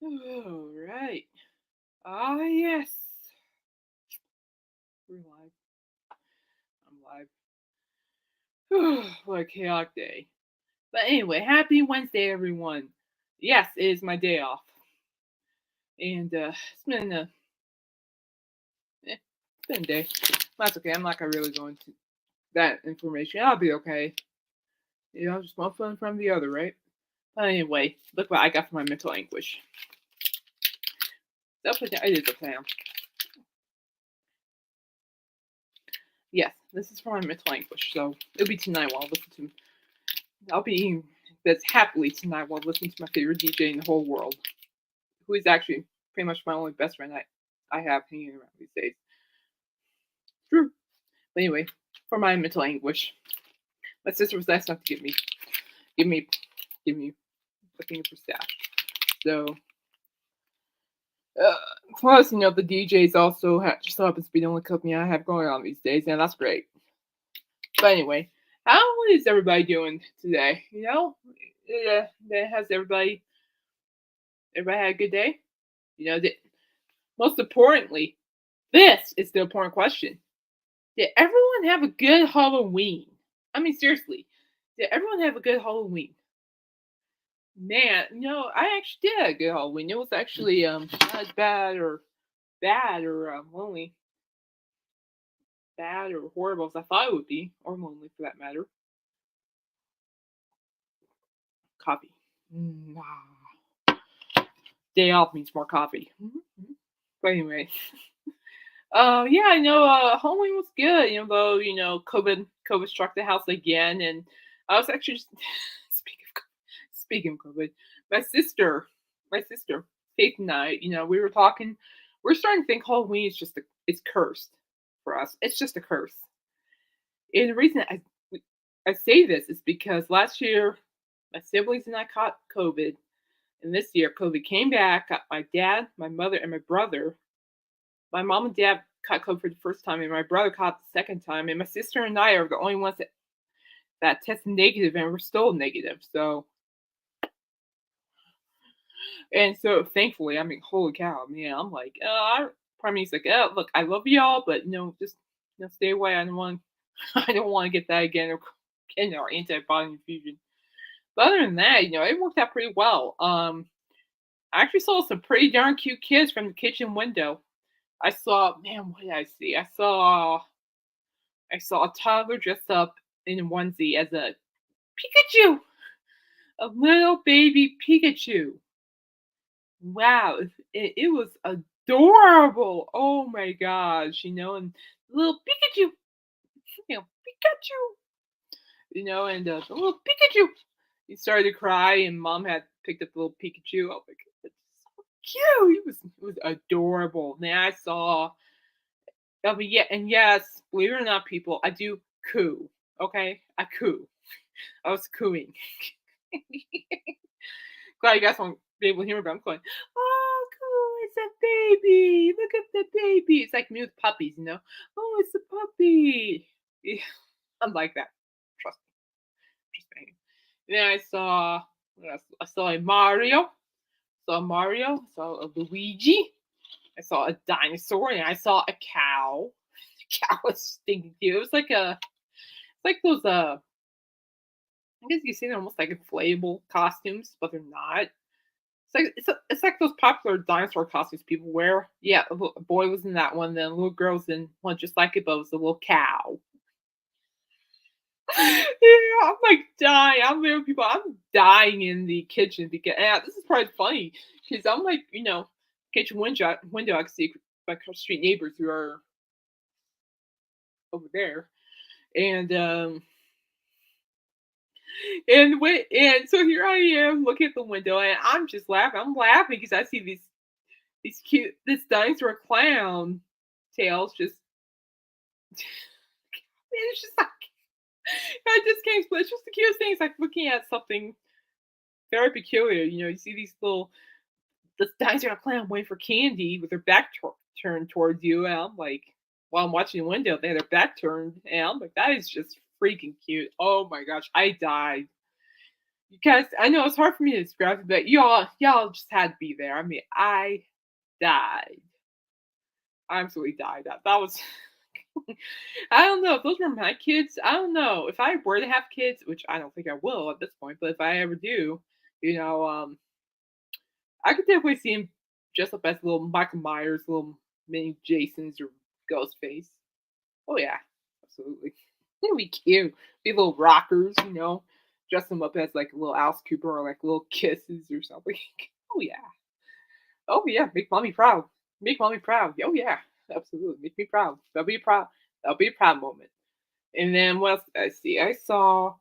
All right. Ah, yes. We're live. I'm live. What a chaotic day. But anyway, happy Wednesday, everyone. Yes, it is my day off. And it's been it's been a day. That's okay. I'm not going to really go into that information. I'll be okay. Just one foot in front of the other, right? But anyway, look what I got for my mental anguish. It is a plan. Yes, this is for my mental anguish. So it'll be tonight while I listen to. I'll be eating this happily tonight while listening to my favorite DJ in the whole world, who is actually pretty much my only best friend I have hanging around these days. True. But anyway, for my mental anguish, my sister was nice enough to give me a thing for staff. So, plus, the DJs also just so happens to be the only company I have going on these days, and that's great. But anyway, how is everybody doing today? Has everybody had a good day? Most importantly, this is the important question. Did everyone have a good Halloween? I mean, seriously, did everyone have a good Halloween? Man, I actually did a good Halloween. It was actually not as lonely, bad or horrible as I thought it would be, or lonely for that matter. Coffee. Day off means more coffee. But anyway, yeah, I know. Halloween was good, though COVID struck the house again, and I was actually just speaking of COVID, my sister Faith and I, we were talking. We're starting to think Halloween is it's cursed for us. It's just a curse. And the reason I say this is because last year my siblings and I caught COVID, and this year COVID came back. Got my dad, my mother, and my brother. My mom and dad caught COVID for the first time, and my brother caught the second time, and my sister and I are the only ones that tested negative, and we're still negative. So thankfully, I mean, holy cow, man, I'm like, part of me's like, look, I love y'all, but just stay away. I don't want, I don't want to get that again or get our antibody infusion. But other than that, it worked out pretty well. I actually saw some pretty darn cute kids from the kitchen window. I saw, man, what did I see? I saw a toddler dressed up in a onesie as a Pikachu, a little baby Pikachu. Wow, it was adorable. Oh my gosh, and little Pikachu, Pikachu, and the little Pikachu. He started to cry, and mom had picked up the little Pikachu. Oh my god, it's so cute. It was adorable. Then I saw. Oh, but yeah, and yes, believe it or not, people, I do coo. Okay, I coo. I was cooing. Glad you guys won't be able to hear me, but I'm going, oh, cool, it's a baby. Look at the baby. It's like me with puppies, Oh, it's a puppy. Yeah, I'm like that. Trust me. Trust me. Then I saw, I saw a Mario. I saw a Luigi. I saw a dinosaur, and I saw a cow. The cow was stinking cute. It was like those, I guess you see they're almost like inflatable costumes, but they're not. It's like those popular dinosaur costumes people wear. Yeah, a boy was in that one, then a little girl was in one just like it, but it was a little cow. Yeah, I'm like dying. I'm dying in the kitchen because this is probably funny because I'm like, kitchen window I can see my street neighbors who are over there, and and so here I am looking at the window, and I'm just laughing. I'm laughing because I see this dinosaur clown tails just. It's just like I just can't explain. It's just the cutest thing. It's like looking at something very peculiar. You see this dinosaur clown waiting for candy with their back turned towards you, and I'm like, while I'm watching the window, they have their back turned, and I'm like, that is just freaking cute. Oh my gosh, I died. Because I know it's hard for me to describe it, but y'all just had to be there. I mean, I died. I absolutely died. That was I don't know if those were my kids. I don't know if I were to have kids, which I don't think I will at this point. But if I ever do, you know, I could definitely see him dressed up as little Michael Myers, little mini Jasons or Ghostface. Oh yeah, absolutely. It'd be cute. Be little rockers, dress them up as like a little Alice Cooper or like little kisses or something. Oh yeah. Oh yeah. Make mommy proud. Make mommy proud. Oh yeah. Absolutely. Make me proud. That'll be a proud. That'll be a proud moment. And then what else did I see? I saw.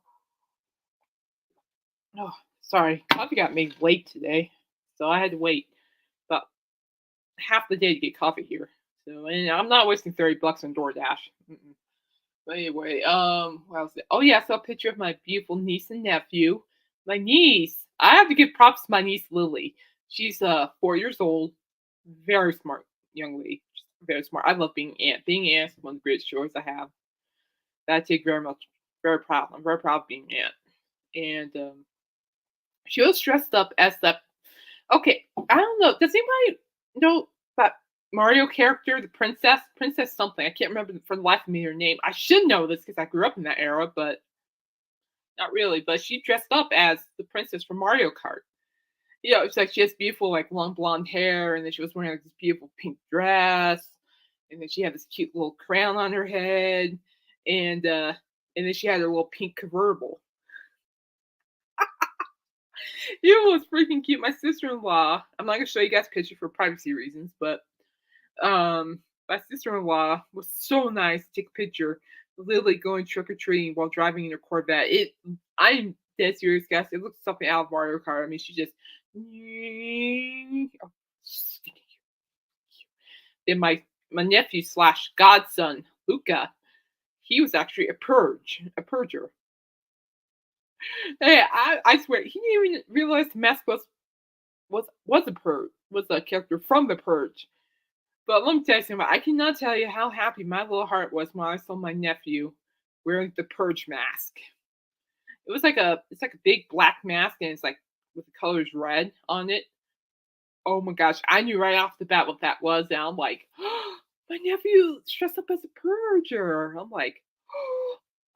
Oh, sorry. Coffee got made late today, so I had to wait about half the day to get coffee here. So, and I'm not wasting $30 on DoorDash. Mm-mm. But anyway, what else? Oh yeah, I saw a picture of my beautiful niece and nephew. My niece. I have to give props to my niece Lily. She's 4 years old, very smart young lady. She's very smart. I love being an aunt. Being an aunt is one of the greatest joys I have. That I take very much, very proud. I'm very proud of being an aunt. And she was dressed up as the. Okay, I don't know. Does anybody know that Mario character, the princess? Princess something. I can't remember for the life of me her name. I should know this because I grew up in that era, but not really. But she dressed up as the princess from Mario Kart. It's like she has beautiful, like long blonde hair, and then she was wearing like this beautiful pink dress, and then she had this cute little crown on her head, and uh, and then she had her little pink convertible. It was freaking cute. My sister-in-law. I'm not gonna show you guys a picture for privacy reasons, but my sister-in-law was so nice to take a picture of Lily going trick-or-treating while driving in her Corvette. I'm dead serious, guys. It looks something out of Mario Kart. I mean, she just oh, then my nephew slash godson, Luca, he was actually a purger. Hey, I swear, he didn't even realize the mask was a purge, was a character from the purge. But let me tell you something. I cannot tell you how happy my little heart was when I saw my nephew wearing the purge mask. It's like a big black mask, and it's like with the colors red on it. Oh my gosh, I knew right off the bat what that was, and I'm like, oh, my nephew dressed up as a purger. I'm like,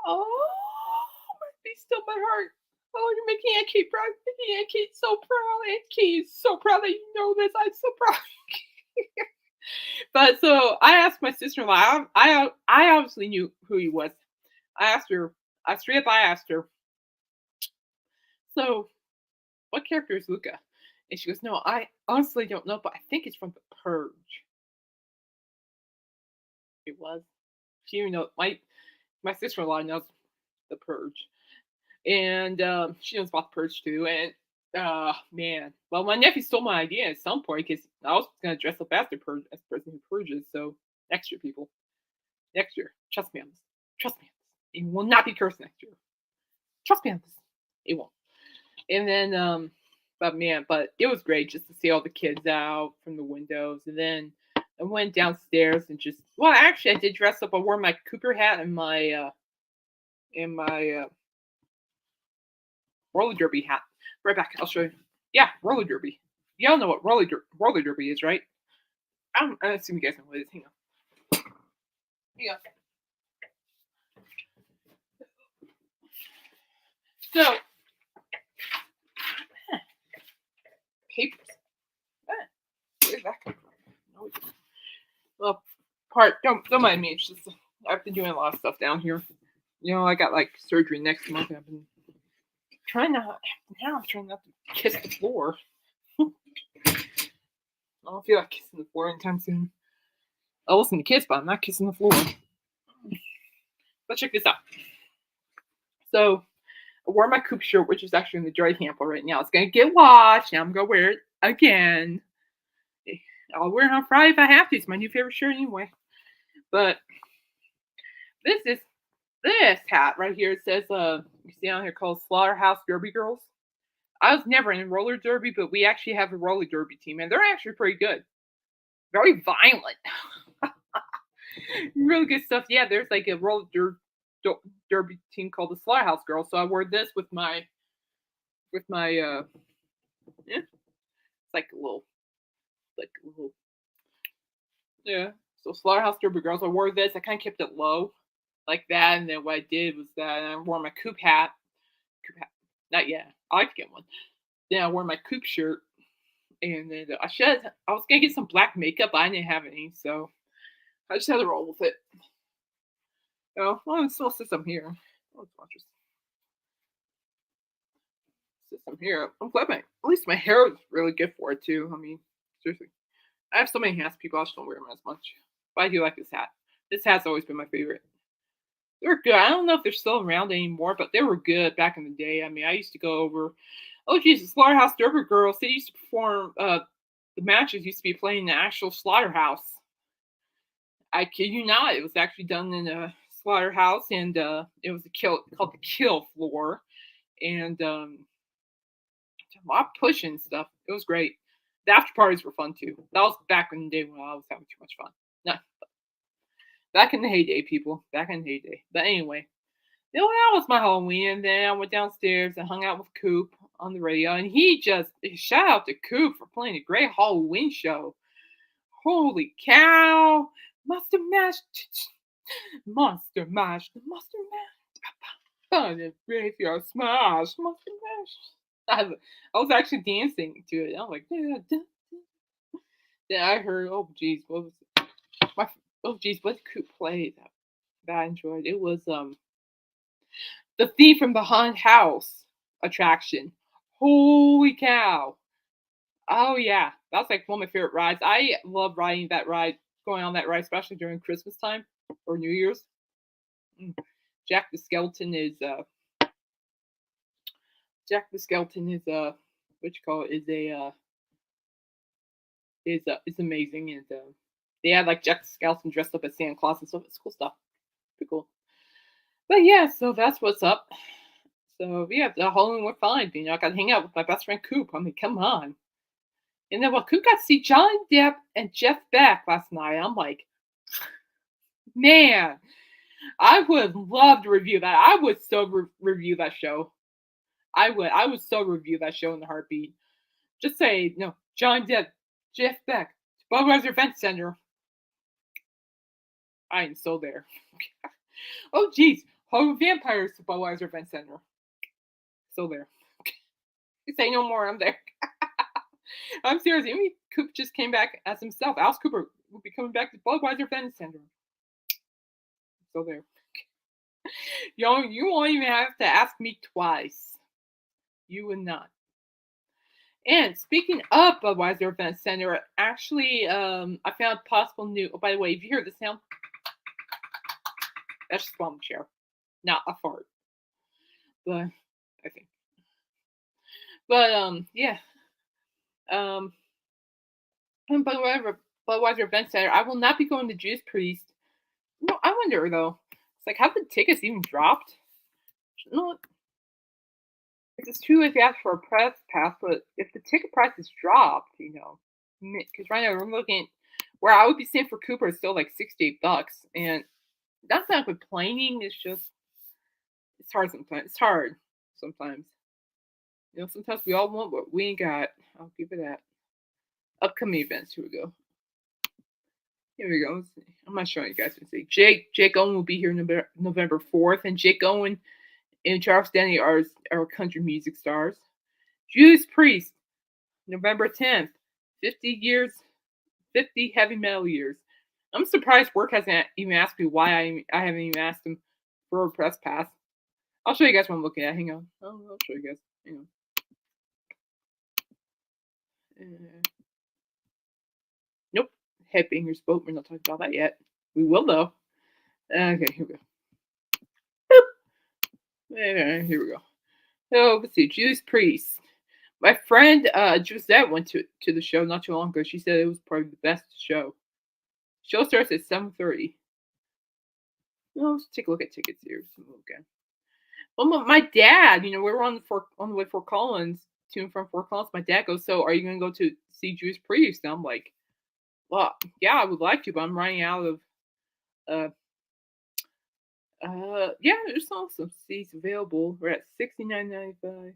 oh, be still my heart. Oh, you're making Aunt Kate proud. You're making Aunt Kate so proud. Aunt Kate is so proud that you know this. I'm so proud. But so I asked my sister-in-law. I obviously knew who he was. I asked her. I asked her. So, what character is Luca? And she goes, "No, I honestly don't know, but I think it's from The Purge." It was. She even know my sister-in-law knows The Purge, and she knows about The Purge too. And man, well, my nephew stole my idea at some point because I was gonna dress up as the purge, as the person who purges. So next year, people, next year, trust me on this. Trust me on this. It will not be cursed next year. Trust me on this. It won't. And then, but man, but it was great just to see all the kids out from the windows. And then I went downstairs and just, well, actually, I did dress up. I wore my Cooper hat and my roller derby hat. Right back. I'll show you. Yeah, roller derby. Y'all know what roller derby is, right? I assume you guys know what it is. Hang on. Hang on. So, papers. Where's that come from? No, well, don't mind me. It's just I've been doing a lot of stuff down here. I got like surgery next month. I've been trying not. Now I'm trying not to kiss the floor. I don't feel like kissing the floor anytime soon. I'll listen to kiss, but I'm not kissing the floor. Let's check this out. So I wore my Coop shirt, which is actually in the dry hamper right now. It's gonna get washed. Now I'm gonna wear it again. I'll wear it on Friday if I have to. It's my new favorite shirt anyway. But this hat right here. It says you see on here called Slaughterhouse Derby Girls. I was never in roller derby, but we actually have a roller derby team, and they're actually pretty good. Very violent. Really good stuff. Yeah, there's like a roller derby team called the Slaughterhouse Girls. So I wore this with my with my yeah, it's like a little yeah. So Slaughterhouse Derby Girls, I wore this. I kind of kept it low, like that, and then what I did was that I wore my coop hat. Coop hat, not yet. I like to get one. Then I wore my coop shirt, and then I should. I was gonna get some black makeup, but I didn't have any, so I just had to roll with it. Oh, well, it's still system here. Let's watch this system here. I'm glad my at least my hair is really good for it too. I mean, seriously, I have so many hats. People I just don't wear them as much. But I do like this hat. This hat's always been my favorite. They're good. I don't know if they're still around anymore, but they were good back in the day. I mean, I used to go over. Oh Jesus, Slaughterhouse Derby Girls. They used to perform. The matches used to be playing in the actual slaughterhouse. I kid you not. It was actually done in a slaughterhouse, and it was a kill called the kill floor, and a lot of pushing stuff. It was great. The after parties were fun too. That was back in the day when I was having too much fun. No, back in the heyday, people. Back in the heyday. But anyway, that was my Halloween. And then I went downstairs and hung out with Coop on the radio. And shout out to Coop for playing a great Halloween show. Holy cow. Monster Mash. Monster Mash. Monster Mash. Fun graveyard smash. Monster Mash. I was actually dancing to it. I'm like, then I heard, oh geez, what was it? Oh geez, what did Coop play that I enjoyed? It was the thief from the haunted house attraction. Holy cow! Oh yeah, that's like one of my favorite rides. I love riding that ride, going on that ride, especially during Christmas time or New Year's. Mm. Jack the Skeleton is Jack the Skeleton is what you call it is amazing, and they had like Jack the Skeleton dressed up as Santa Claus and stuff. It's cool stuff. Pretty cool. But yeah, so that's what's up. So yeah, the Halloween went fine. You know, I got to hang out with my best friend Coop. I mean, come on. And then Coop got to see Johnny Depp and Jeff Beck last night. I'm like, man, I would love to review that. I would so review that show. I would. I would so review that show in the heartbeat. Just say, no, Johnny Depp, Jeff Beck, Budweiser Event Center. I am so there. Oh, geez. Horror Vampires to Budweiser Event Center. Still there. Say no more. I'm there. I'm serious. Maybe Coop just came back as himself. Alice Cooper will be coming back to Budweiser Event Center. Still there. You won't even have to ask me twice. You would not. And speaking of Budweiser Event Center, actually, I found possible new. Oh, by the way, if you hear the sound, that's just bomb chair, not a fart. But I think. But yeah. Um, Budweiser Event Center. I will not be going to Juice Priest. No, I wonder though. It's like, have the tickets even dropped? No, it's true if you ask for a press pass, but if the ticket price is dropped, because right now we're looking where I would be staying for Cooper is still like $68, and that's not complaining. It's just it's hard sometimes. It's hard sometimes. Sometimes we all want what we ain't got. I'll give it that. Upcoming events. Here we go. Here we go. Let's see. I'm not showing you guys. Let's see. Jake Owen will be here November 4th, and Jake Owen and Charles Denny are country music stars. Judas Priest, November 10th. 50 years, 50 heavy metal years. I'm surprised work hasn't even asked me why I haven't even asked him for a press pass. I'll show you guys what I'm looking at. Hang on. I'll show you guys. Hang on. Nope. Headbangers Boat. We're not talking about that yet. We will though. Okay, here we go. Boop. Here we go. So let's see. Judas Priest. My friend Josette went to the show not too long ago. She said it was probably the best show. Show starts at 7:30. Well, let's take a look at tickets here. Okay. Well, my dad, we were on the way Fort Collins, to and from Fort Collins. My dad goes, "So, are you going to go to see Judas Priest?" And I'm like, "Well, yeah, I would like to, but I'm running out of yeah, there's still some seats available. We're at $69.95.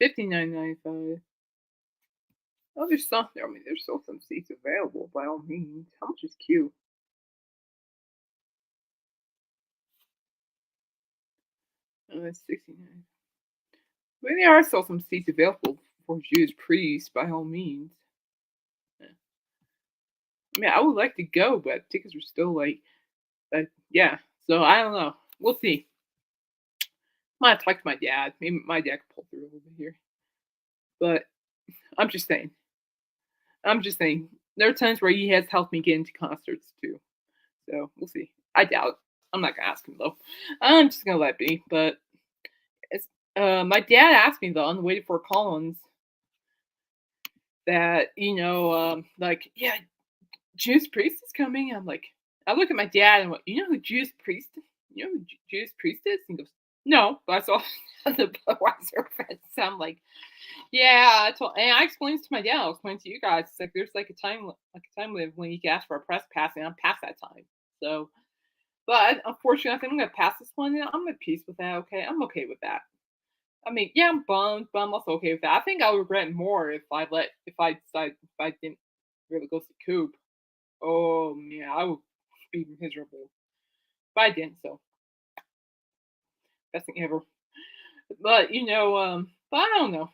$59.95. Oh, there's some. I mean, there's still some seats available by all means. How much is Q? It's 69. Well, there are still some seats available for Judas Priest by all means. Yeah. I mean, I would like to go, but tickets are still yeah. So I don't know. We'll see. Might have to talk to my dad. Maybe my dad could pull through a little bit here. But I'm just saying. I'm just saying. There are times where he has helped me get into concerts too. So we'll see. I doubt it. I'm not gonna ask him though. I'm just gonna let it be. But it's my dad asked me though on the way to Fort Collins that, like, yeah, Judas Priest is coming. I'm like, I look at my dad and went, you know who Judas Priest is? You know who Judas Priest is? And he goes, no, but I saw the Budweiser fence. I'm like, yeah, and I explained to my dad, I'll explain to you guys. It's like there's like a time when you can ask for a press pass, and I'm past that time. So, but unfortunately, I think I'm gonna pass this one, and I'm at peace with that. Okay, I'm okay with that. I mean, yeah, I'm bummed, but I'm also okay with that. I think I'll regret more if I decide if I didn't really go see Coop. Oh man, I would be miserable. But I didn't, so best thing ever. But but I don't know.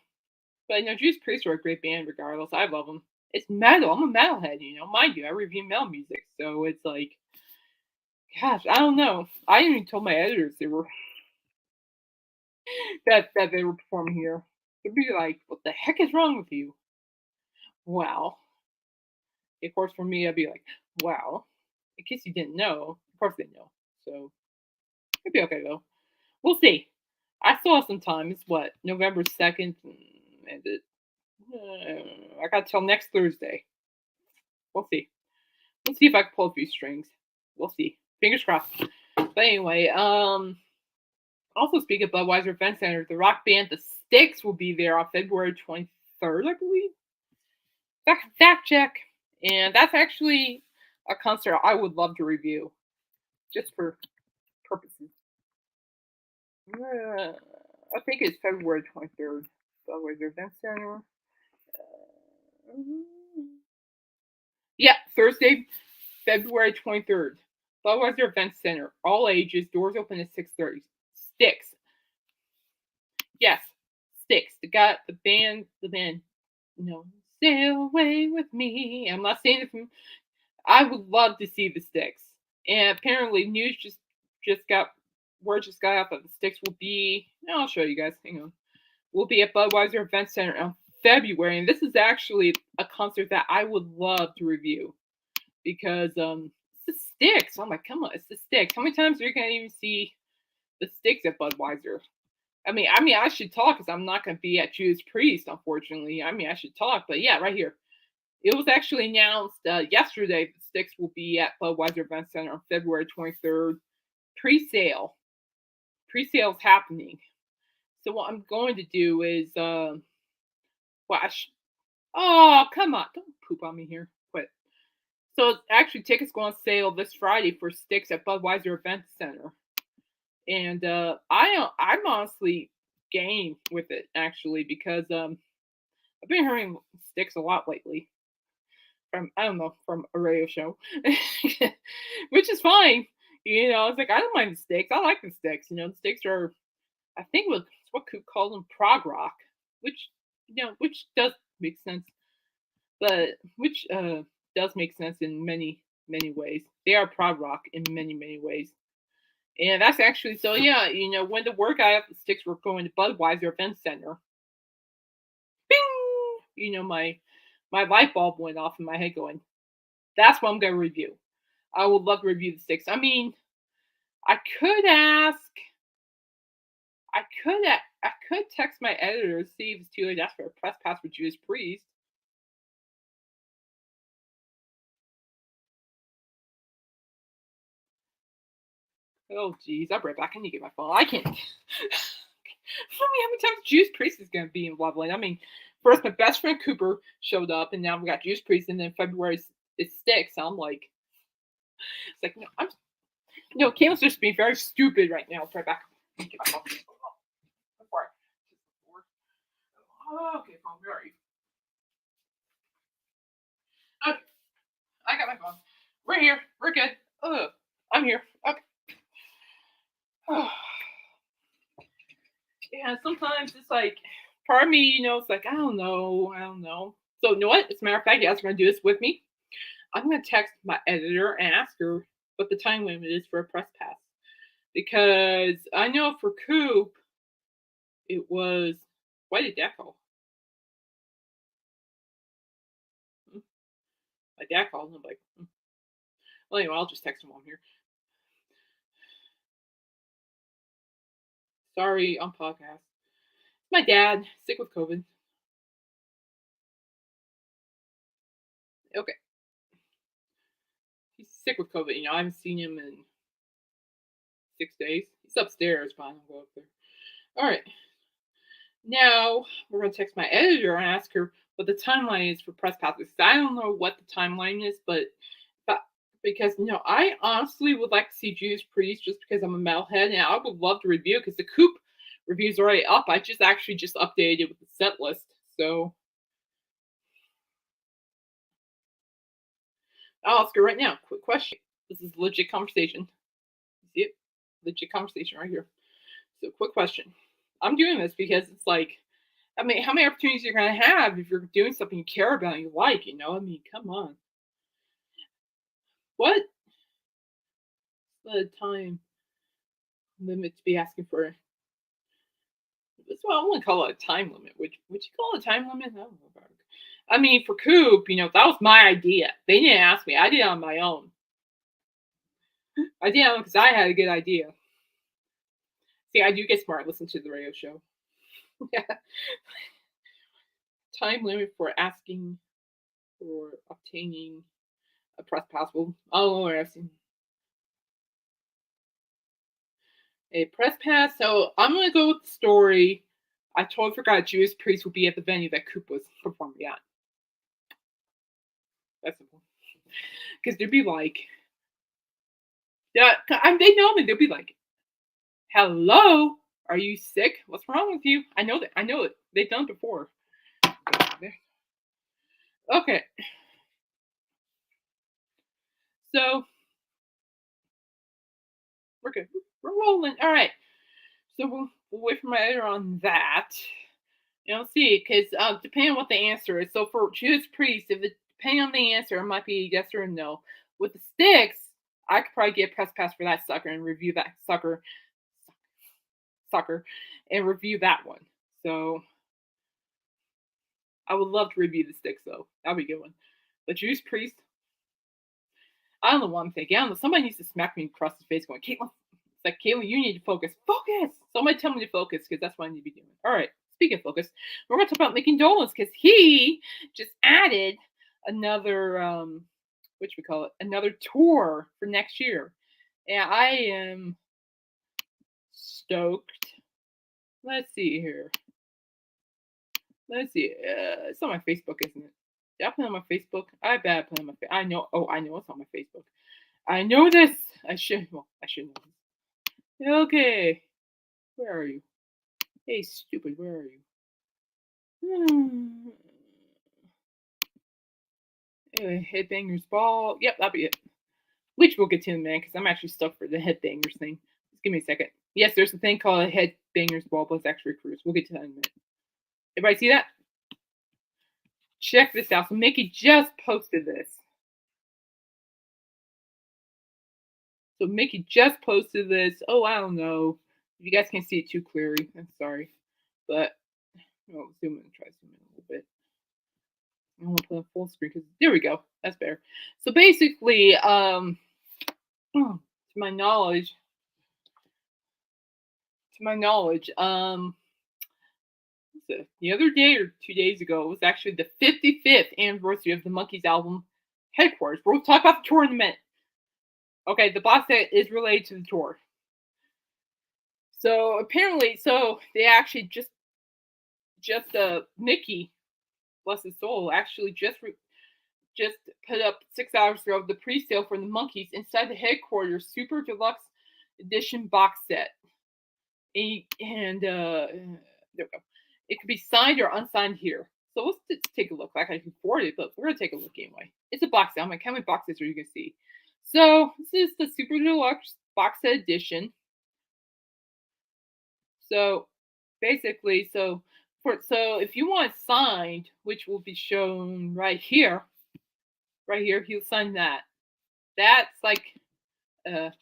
But Judas Priest are a great band regardless. I love them. It's metal. I'm a metalhead, mind you. I review metal music, so it's like, gosh, I don't know. I even told my editors they were that they were performing here. They'd be like, "What the heck is wrong with you?" Wow. Of course, for me, I'd be like, "Wow." In case you didn't know, of course they know. So it'd be okay though. We'll see. I still have some time. It's what, November 2nd, and I got till next Thursday. We'll see. We'll see if I can pull a few strings. We'll see. Fingers crossed. But anyway, also speaking of Budweiser Event Center, the rock band The Styx will be there on February 23rd, I believe. Fact check. And that's actually a concert I would love to review, just for purposes. I think it's February 23rd. Budweiser Event Center. Yeah, Thursday, February 23rd. Budweiser Event Center. All ages. Doors open at 6:30. Styx. Yes, Styx. The band, sail away with me. I'm not saying it from. I would love to see the Styx. And apparently, news just got word just got out that the Styx will be. I'll show you guys. Hang on. Will be at Budweiser Event Center in February, and this is actually a concert that I would love to review because it's the Styx. I'm like, come on, it's the Styx. How many times are you gonna even see the Styx at Budweiser? I mean, I should talk because I'm not gonna be at Judas Priest, unfortunately. I mean, I should talk, but yeah, right here. It was actually announced yesterday that Styx will be at Budweiser Event Center on February 23rd. Pre-sale. Pre-sale is happening. So what I'm going to do is watch. Oh, come on! Don't poop on me here. Quit. So actually, tickets go on sale this Friday for Styx at Budweiser Event Center, and I'm honestly game with it actually because I've been hearing Styx a lot lately from I don't know from a radio show, which is fine. It's like I don't mind the Styx. I like the Styx. The Styx are I think what could call them prog rock, which which does make sense, but which does make sense in many ways. They are prog rock in many ways, and that's actually so. Yeah, when the work I have the Sticks were going to Budweiser Event Center, bing, my light bulb went off in my head, going, "That's what I'm going to review." I would love to review the Sticks. I mean, I could ask. I could text my editor to see if it's too late to ask for a press pass for Judas Priest. Oh, geez, I'll be right back. I need to get my phone. I can't. Tell me how many times Judas Priest is going to be in Loveland. I mean, first my best friend Cooper showed up, and now we got Judas Priest, and then February it sticks. So I'm like, it's like Caitlin's just being very stupid right now. I'll try back. Get my phone. Go for it. Oh, okay, phone. Where are you? Okay, I got my phone. We're here. We're good. I'm here. Okay. Yeah, sometimes it's like, part of me, it's like, I don't know. I don't know. So, you know what? As a matter of fact, you guys are going to do this with me. I'm going to text my editor and ask her what the time limit is for a press pass. Because I know for Coop, it was, why did that call? My dad called and I'm like, well, anyway, I'll just text him while I'm here. Sorry, on podcast. My dad, sick with COVID. Okay. He's sick with COVID. I haven't seen him in 6 days. He's upstairs, but I don't go up there. All right. Now we're going to text my editor and ask her what the timeline is for press passes. I don't know what the timeline is, but because I honestly would like to see Judas Priest just because I'm a metalhead, and I would love to review because the Coop review's already up. I just updated it with the set list. So I'll ask her right now. Quick question. This is a legit conversation. See it? Legit conversation right here. So quick question. I'm doing this because it's like, how many opportunities you're gonna have if you're doing something you care about and you like, come on. What the time limit to be asking for? That's what I want to call it, a time limit. Would you call it a time limit? I don't know about it. For Coop, that was my idea. They didn't ask me. I did it on my own. I did it because I had a good idea. See, I do get smart. Listen to the radio show. Yeah. Time limit for asking for obtaining a press pass. Oh, I've seen a press pass. So I'm gonna go with the story. I totally forgot Judas Priest would be at the venue that Coop was performing at. That's simple. Because they'd be like, yeah, they know me. They'll be like, "Hello, are you sick? What's wrong with you?" I know that. I know it. They've done it before. Okay. So we're good. We're rolling. All right. So we'll wait for my editor on that. See, because depending on what the answer is. So for Judas Priest, depending on the answer, it might be yes or no. With the sticks, I could probably get a press pass for that sucker and review that sucker, and review that one. So I would love to review the sticks though. That'd be a good one. But Judas Priest, I don't know what I'm thinking. I don't know. Somebody needs to smack me across the face, going, "Caitlin, it's like Caitlin, you need to focus. Focus." Somebody tell me to focus because that's what I need to be doing. All right. Speaking of focus, we're going to talk about Mickey Dolenze because he just added another another tour for next year, and I am stoked. Let's see here. Let's see. It's on my Facebook, isn't it? Did I put it on my Facebook? I bet I put it on my Facebook. I know. Oh, I know it's on my Facebook. I know this. I should know this. Okay. Where are you? Hey, stupid. Where are you? Anyway, Headbangers Ball. Yep, that'll be it. Which we'll get to in a minute because I'm actually stuck for the Headbangers thing. Just give me a second. Yes, there's a thing called a Headbangers Ball plus extra cruise. We'll get to that in a minute. Everybody see that? Check this out. So Mickey just posted this. So Mickey just posted this. Oh, I don't know. If you guys can't see it too clearly, I'm sorry. But zoom in. Try to zoom in a little bit. I want to put on full screen because there we go. That's better. So basically, to my knowledge, the other day or 2 days ago, it was actually the 55th anniversary of the Monkees album Headquarters. We'll talk about the tour in a minute. Okay, the box set is related to the tour. So apparently, they actually just Mickey, bless his soul, actually just put up 6 hours ago the pre-sale for the Monkees inside the Headquarters Super Deluxe Edition box set. And there we go. It could be signed or unsigned here. So let's just take a look. Like I can forward it, but we're gonna take a look anyway. It's a box set. I'm like, how many boxes are you gonna see? So this is the Super Deluxe box set edition. So basically, so if you want it signed, which will be shown right here, he'll sign that. That's like where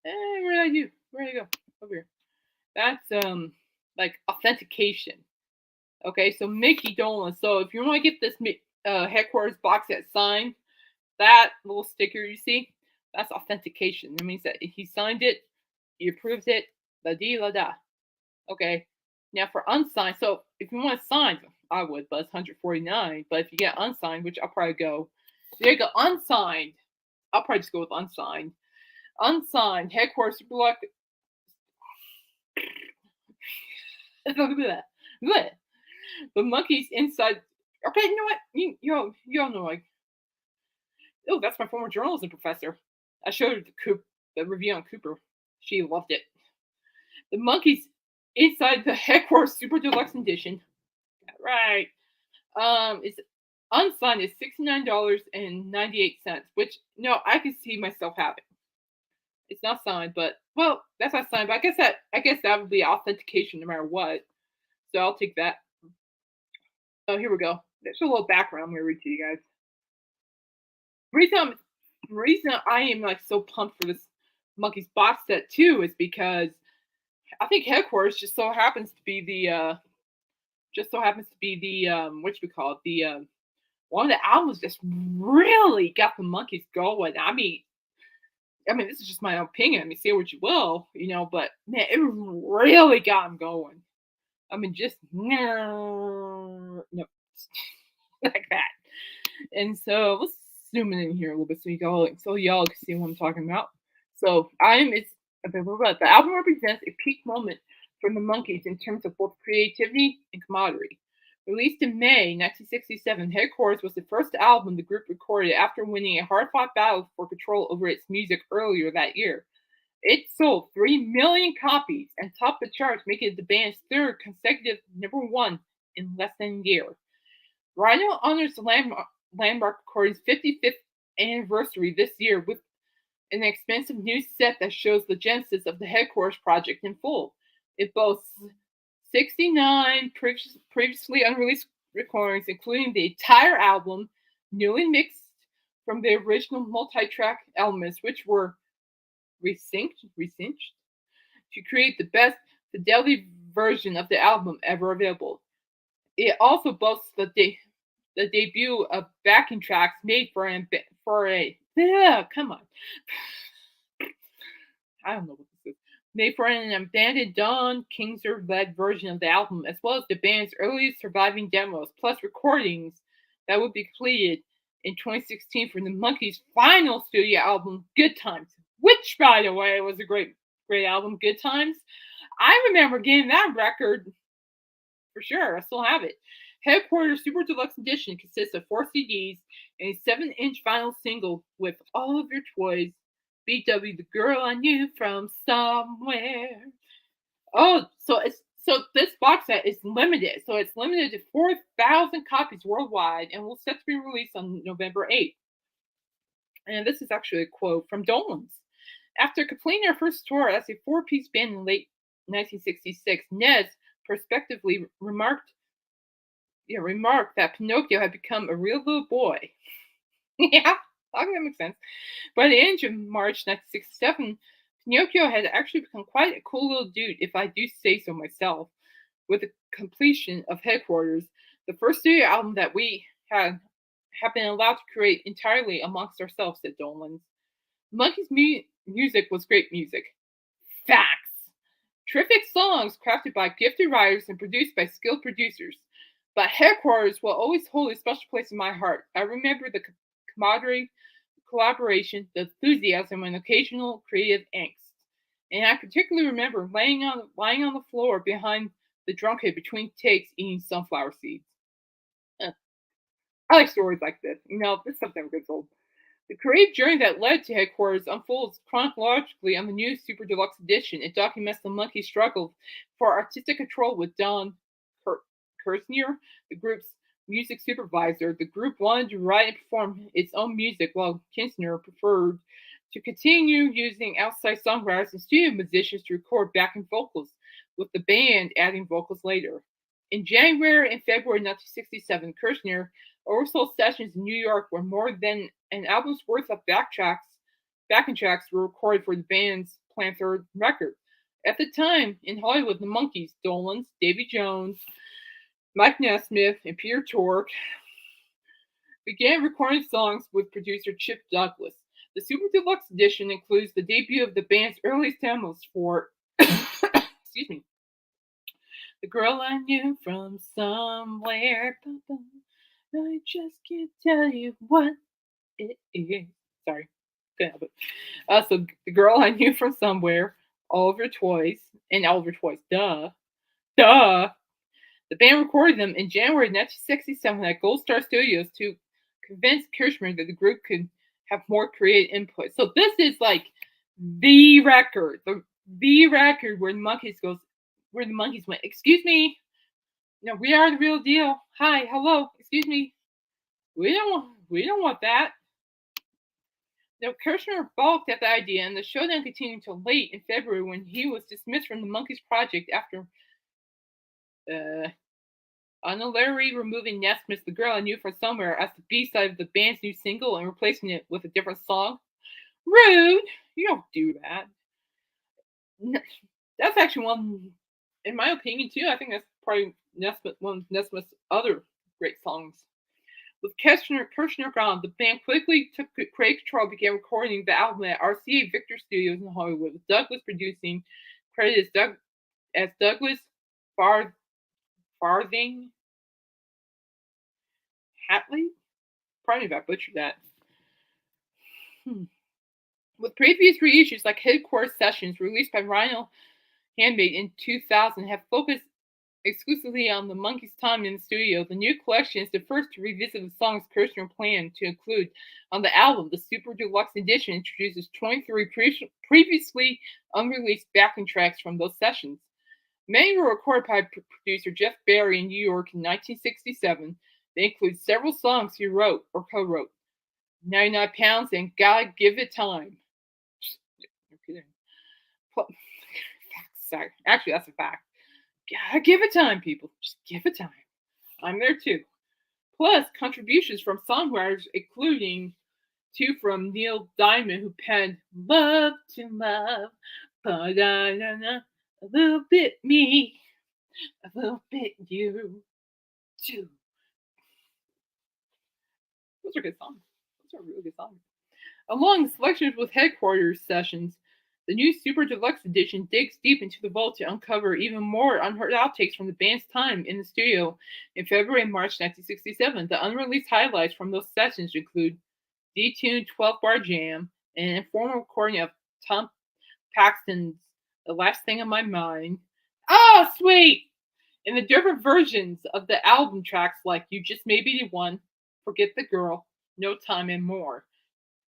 did I do? Where did I go? Over here. That's like authentication. Okay, so Mickey Dolenze. So if you want to get this headquarters box set signed, that little sticker you see, that's authentication. That means that he signed it, he approved it, la di la da. Okay. Now for unsigned, so if you want signed, I would, but it's 149. But if you get unsigned, which I'll probably go, there you go, unsigned. I'll probably just go with unsigned. Unsigned headquarters super luck. Look at that. Good. The Monkees inside. Okay, you know what? You all know, like, oh, that's my former journalism professor. I showed her the review on Cooper. She loved it. The Monkees inside the headquarters super deluxe edition. Right. It's unsigned is $69.98, which no, I can see myself having. It's not signed, but well, that's not signed. But I guess that would be authentication no matter what. So I'll take that. Oh, here we go. There's a little background I'm gonna read to you guys. Reason I'm, reason I am like so pumped for this Monkeys box set too is because I think headquarters just so happens to be the what you call it, the one of the albums just really got the Monkees going. I mean, this is just my opinion. I mean, say what you will, but man, it really got them going. I mean, just no, like that. And so let's zoom in here a little bit so y'all can see what I'm talking about. So the album represents a peak moment for the Monkees in terms of both creativity and camaraderie. Released in May 1967, Headquarters was the first album the group recorded after winning a hard-fought battle for control over its music earlier that year. It sold 3 million copies and topped the charts, making it the band's third consecutive #1 in less than a year. Rhino honors the Landmark Recordings' 55th anniversary this year with an expensive new set that shows the genesis of the Headquarters project in full. It boasts 69 previously unreleased recordings, including the entire album, newly mixed from the original multi-track elements, which were resynced to create the best fidelity version of the album ever available. It also boasts the debut of backing tracks made for a come on. I don't know what this is. Made for an abandoned Don Kingser-led version of the album, as well as the band's earliest surviving demos, plus recordings that would be completed in 2016 for the Monkees' final studio album, Good Times, which, by the way, was a great album, Good Times. I remember getting that record for sure. I still have it. Headquarters Super Deluxe Edition consists of 4 CDs and a 7-inch vinyl single with All of Your Toys, BW The Girl I Knew from Somewhere. Oh, so this box set is limited. So it's limited to 4,000 copies worldwide and will set to be released on November 8th. And this is actually a quote from Dolenze. After completing their first tour as a 4-piece band in late 1966, Nez prospectively remarked that Pinocchio had become a real little boy. Yeah, I think that makes sense. By the end of March 1967, Pinocchio had actually become quite a cool little dude, if I do say so myself. With the completion of Headquarters, the first studio album that we have been allowed to create entirely amongst ourselves, said Dolenze. Monkees' music was great music. Facts. Terrific songs crafted by gifted writers and produced by skilled producers. But Headquarters will always hold a special place in my heart. I remember the camaraderie, collaboration, the enthusiasm, and occasional creative angst. And I particularly remember lying on the floor behind the drum kit between takes, eating sunflower seeds. I like stories like this. This stuff never gets old. The creative journey that led to Headquarters unfolds chronologically on the new Super Deluxe Edition. It documents the Monkees' struggle for artistic control with Don Kirshner, the group's music supervisor. The group wanted to write and perform its own music, while Kirshner preferred to continue using outside songwriters and studio musicians to record backing vocals, with the band adding vocals later. In January and February 1967, Kirshner oversaw sessions in New York where more than an album's worth of backing tracks were recorded for the band's planned third record. At the time, in Hollywood, the Monkees, Dolenze, Davy Jones, Mike Nesmith, and Peter Tork began recording songs with producer Chip Douglas. The Super Deluxe Edition includes the debut of the band's earliest demos for excuse me, The Girl I Knew from Somewhere. I just can't tell you what it is. Sorry, couldn't help it. So The Girl I Knew from Somewhere, Oliver Twist, and Oliver Twist, duh. The band recorded them in January 1967 at Gold Star Studios to convince Kirshner that the group could have more creative input. So this is like the record where the Monkees went, excuse me, no, we are the real deal. Hi, hello, excuse me. We don't want that. Now, Kirshner balked at the idea, and the showdown continued until late in February when he was dismissed from the Monkees project after unilaterally removing Nesmith's The Girl I Knew from Somewhere as the B-side of the band's new single and replacing it with a different song. Rude! You don't do that. That's actually one, in my opinion, too. I think that's probably one of Nesmith's other great songs. With Kirshner gone, the band quickly took creative control and began recording the album at RCA Victor Studios in Hollywood, with Douglas producing, credited as Douglas Farthing Hatley? Pardon me if I butchered that. With previous reissues like Headquarters Sessions, released by Rhino Handmade in 2000, have focused exclusively on the Monkees' time in the studio, the new collection is the first to revisit the songs Kirshner planned to include on the album. The Super Deluxe Edition introduces 23 previously unreleased backing tracks from those sessions. Many were recorded by producer Jeff Barry in New York in 1967. They include several songs he wrote or co-wrote. 99 Pounds and Gotta Give It Time. Sorry, actually that's a fact. Gotta give it time, people. Just give it time. I'm there too. Plus, contributions from songwriters, including two from Neil Diamond, who penned Love to Love, but a little bit me, a little bit you, too. Those are good songs. Those are really good songs. Among selections with Headquarters sessions, the new Super Deluxe Edition digs deep into the vault to uncover even more unheard outtakes from the band's time in the studio in February and March 1967. The unreleased highlights from those sessions include detuned 12-bar jam and an informal recording of Tom Paxton's The Last Thing on My Mind. Oh, sweet! And the different versions of the album tracks like You Just May Be the One, Forget the Girl, No Time, and more.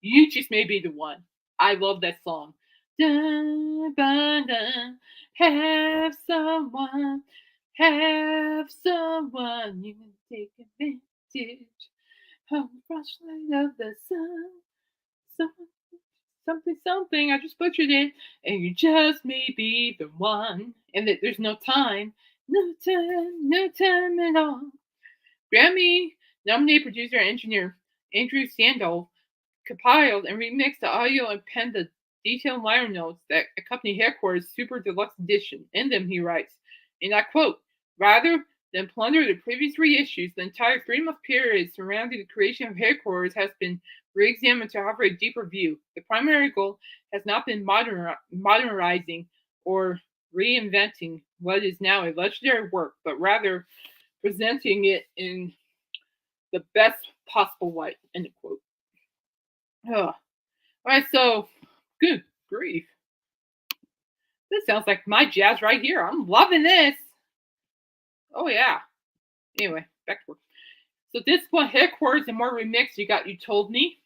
You Just May Be the One. I love that song. Dun, dun, dun. Have someone you can take advantage of the flashlight of the sun. Something, I just butchered it. And you just may be the one. And that there's no time at all. Grammy nominated producer and engineer Andrew Sandol compiled and remixed the audio and penned the detailed liner notes that accompany Headquarters' Super Deluxe Edition. In them, he writes, and I quote, "Rather than plunder the previous reissues, the entire 3-month period surrounding the creation of Headquarters has been re-examined to offer a deeper view. The primary goal has not been modernizing or reinventing what is now a legendary work, but rather presenting it in the best possible light." End quote. All right, so good grief. This sounds like my jazz right here. I'm loving this. Oh, yeah. Anyway, back to work. So this one, Headquarters and more remix. You got You Told Me,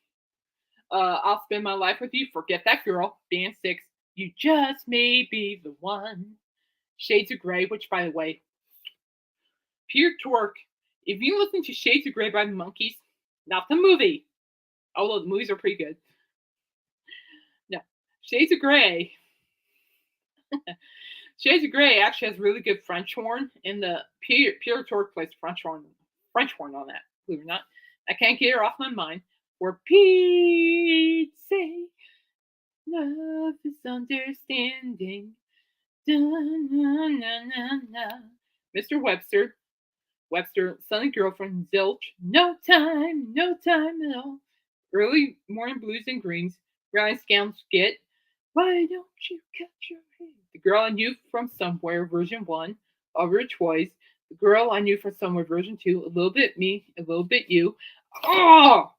I'll spend my life with you. Forget that girl. Band 6. You just may be the one. Shades of Grey, which, by the way, pure torque. If you listen to Shades of Grey by the Monkees, not the movie, although the movies are pretty good. No, Shades of Grey. Shades of Grey actually has really good French horn, and the pure torque plays French horn on that. Believe it or not, I can't get her off my mind. For Pete's sake, love is understanding. Mr. Webster, son and girlfriend, Zilch, no time at all. Early morning blues and greens, Ryan Scound skit. Why don't you cut your hair? The girl I knew from somewhere, version 1, over twice. The girl I knew from somewhere, version 2, a little bit me, a little bit you. Oh!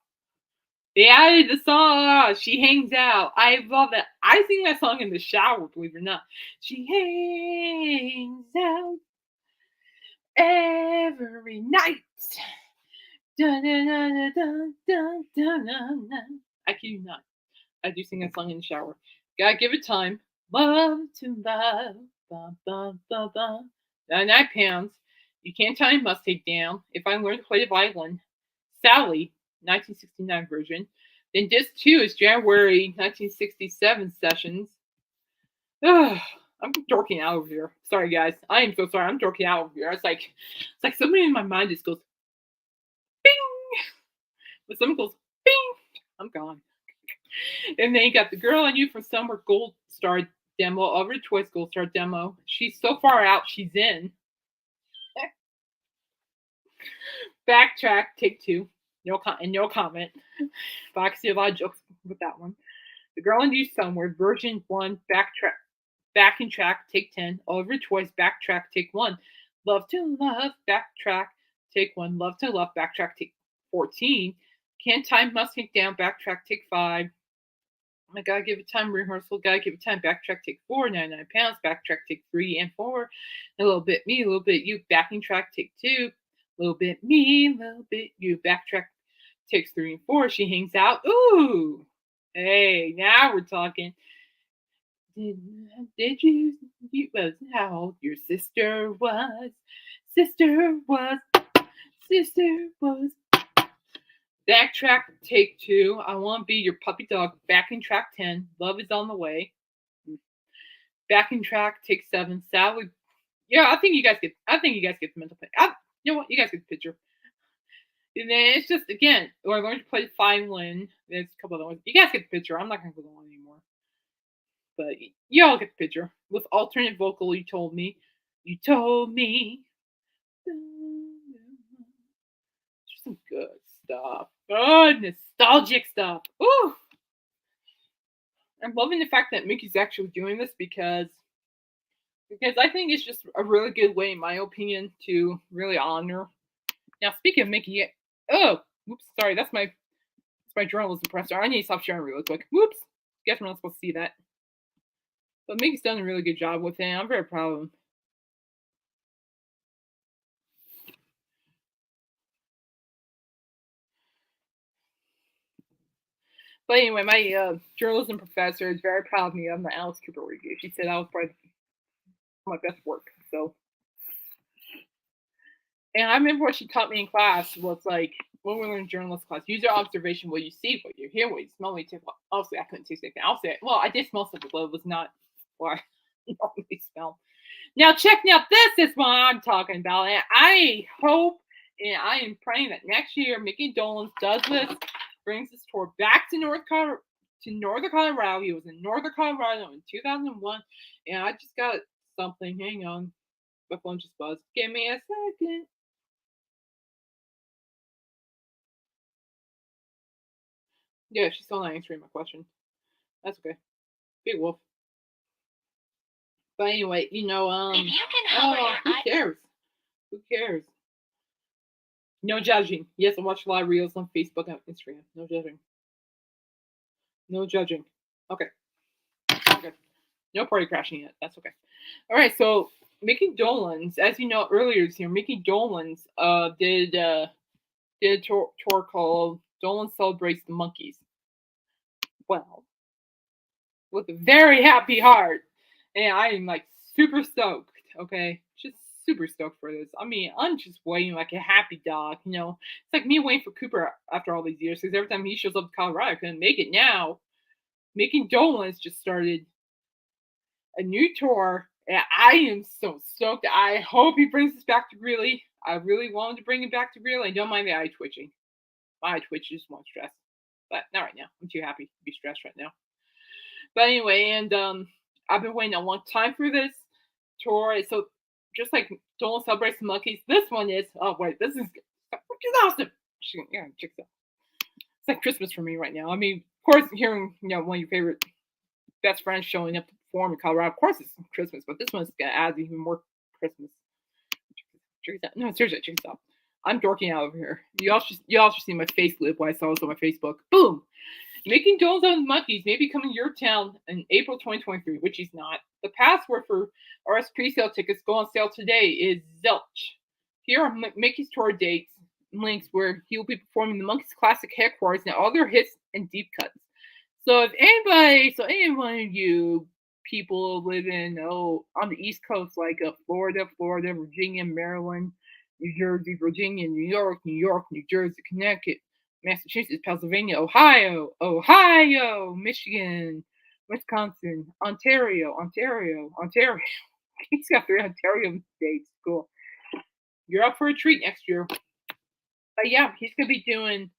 They added the song, She Hangs Out. I love that. I sing that song in the shower, believe it or not. She hangs out every night. Dun, dun, dun, dun, dun, dun, dun, dun. I kid you not. I do sing that song in the shower. Gotta give it time. Love to love. Bum, bum, bum, bum. 99 pounds. You can't tie a must take down. If I learned to play the violin. Sally, 1969 version. Then disc 2 is January 1967 sessions. Ugh, I'm dorking out over here. Sorry, guys. I am so sorry. I'm dorking out over here. It's like somebody in my mind just goes, bing. When someone goes, bing, I'm gone. And then you got the girl I knew from Summer Gold Star demo, Over Choice Gold Star demo. She's so far out, she's in. Backtrack, take 2. No comment. But I can see a lot of jokes with that one. The girl I knew somewhere, version 1, backing track, take 10. Over Choice, backtrack, take 1. Love to love, backtrack, take 1. Love to love, backtrack, take 14. Can't time, must take down, backtrack, take 5. I gotta give it time, rehearsal, gotta give it time, backtrack, take 4, 99 pounds, backtrack, take 3 and 4. A little bit me, a little bit you, backing track, take 2. A little bit me, a little bit you, backtrack, takes 3 and 4. She hangs out. Ooh, hey, now we're talking. Did you was how old your sister was? Sister was. Backtrack, take 2. I want to be your puppy dog. Backing track 10. Love is on the way. Backing track, take 7. Sally. Yeah, I think you guys get the mental picture. You know what? You guys get the picture. And then it's just again, I learned to play violin. There's a couple other ones. You guys get the picture. I'm not gonna go on anymore. But you all get the picture. With alternate vocal, you told me. Just some good stuff. Good nostalgic stuff. Ooh. I'm loving the fact that Mickey's actually doing this because I think it's just a really good way, in my opinion, to really honor. Now, speaking of Mickey, whoops, sorry, that's my journalism presser. I need to stop sharing really quick. Whoops, guess we're not supposed to see that. But Mickey's done a really good job with it. I'm very proud of him. But anyway, my journalism professor is very proud of me on the Alice Cooper review. She said I was probably my best work. So, and I remember what she taught me in class was like when we were in journalist class, use your observation, what you see, what you hear, what you smell, what you taste. Obviously, I couldn't taste anything. I'll say, well, I did smell something, but it was not what I normally smell. Now, check out. This is what I'm talking about, and I hope and I am praying that next year Mickey Dolenze does this, brings this tour back to Northern Colorado. He was in Northern Colorado in 2001, and I just got something. Hang on, my phone just buzzed. Give me a second. Yeah, she's still not answering my question. That's okay. Big wolf. But anyway, who cares? Who cares? No judging. Yes, I watch a lot of reels on Facebook and Instagram. No judging. No judging. Okay. Okay. No party crashing yet. That's okay. All right. So Mickey Dolenze, as you know earlier this year, Mickey Dolenze did a tour called Dolenze Celebrates the Monkees. well with a very happy heart. And I am like super stoked, okay? Just super stoked for this. I mean, I'm just waiting like a happy dog, you know? It's like me waiting for Cooper after all these years because every time he shows up to Colorado, I couldn't make it. Now, Mickey Dolenze just started a new tour, and I am so stoked. I hope he brings us back to Greeley. I really wanted to bring him back to Greeley. I don't mind the eye twitching. My eye twitch just won't stress. But not right now. I'm too happy to be stressed right now. But anyway, and I've been waiting a long time for this tour. So just like Dolan celebrates the Monkees, this one is this is freaking awesome. Yeah, check this out. It's like Christmas for me right now. I mean, of course, hearing one of your favorite best friends showing up to perform in Colorado, of course it's Christmas, but this one's gonna add even more Christmas. Check this out. No, seriously, check this out. I'm dorking out over here. You all should see my face lip when I saw this on my Facebook. Boom! Making Donuts on Monkees may be coming to your town in April 2023, which he's not. The password for RS pre-sale tickets go on sale today is Zilch. Here are Mickey's tour dates and links where he will be performing the Monkees Classic Headquarters and all their hits and deep cuts. So if any one of you people live in on the East Coast like Florida, Virginia, Maryland, New Jersey, Virginia, New York, New Jersey, Connecticut, Massachusetts, Pennsylvania, Ohio, Michigan, Wisconsin, Ontario. He's got 3 Ontario states. Cool. You're up for a treat next year. But yeah, he's gonna be doing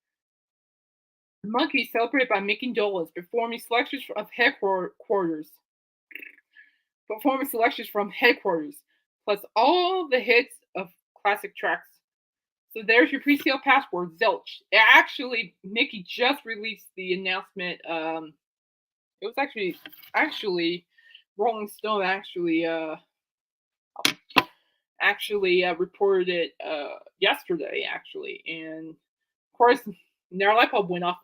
Monkees celebrated by Mickey Dolenze, performing selections of Headquarters. Performing selections from Headquarters, plus all the hits of classic tracks. So there's your pre-sale password, Zilch. Actually, Mickey just released the announcement. It was actually Rolling Stone reported it yesterday actually, and of course their light bulb went off.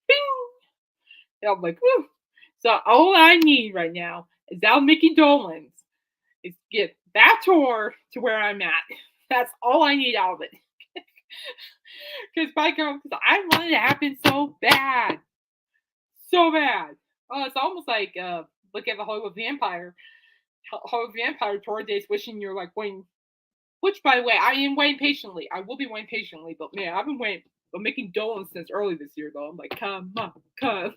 Bing! And I'm like, woo! So all I need right now is out Mickey Dolenze is get that tour to where I'm at. That's all I need out of it. Because I want it to happen so bad. So bad. Oh, it's almost like look at the Hollywood Vampire tour dates, wishing you're like waiting. Which, by the way, I am waiting patiently. I will be waiting patiently, but man, I've been waiting. But making Dolenze since early this year, though. I'm like, come on, come.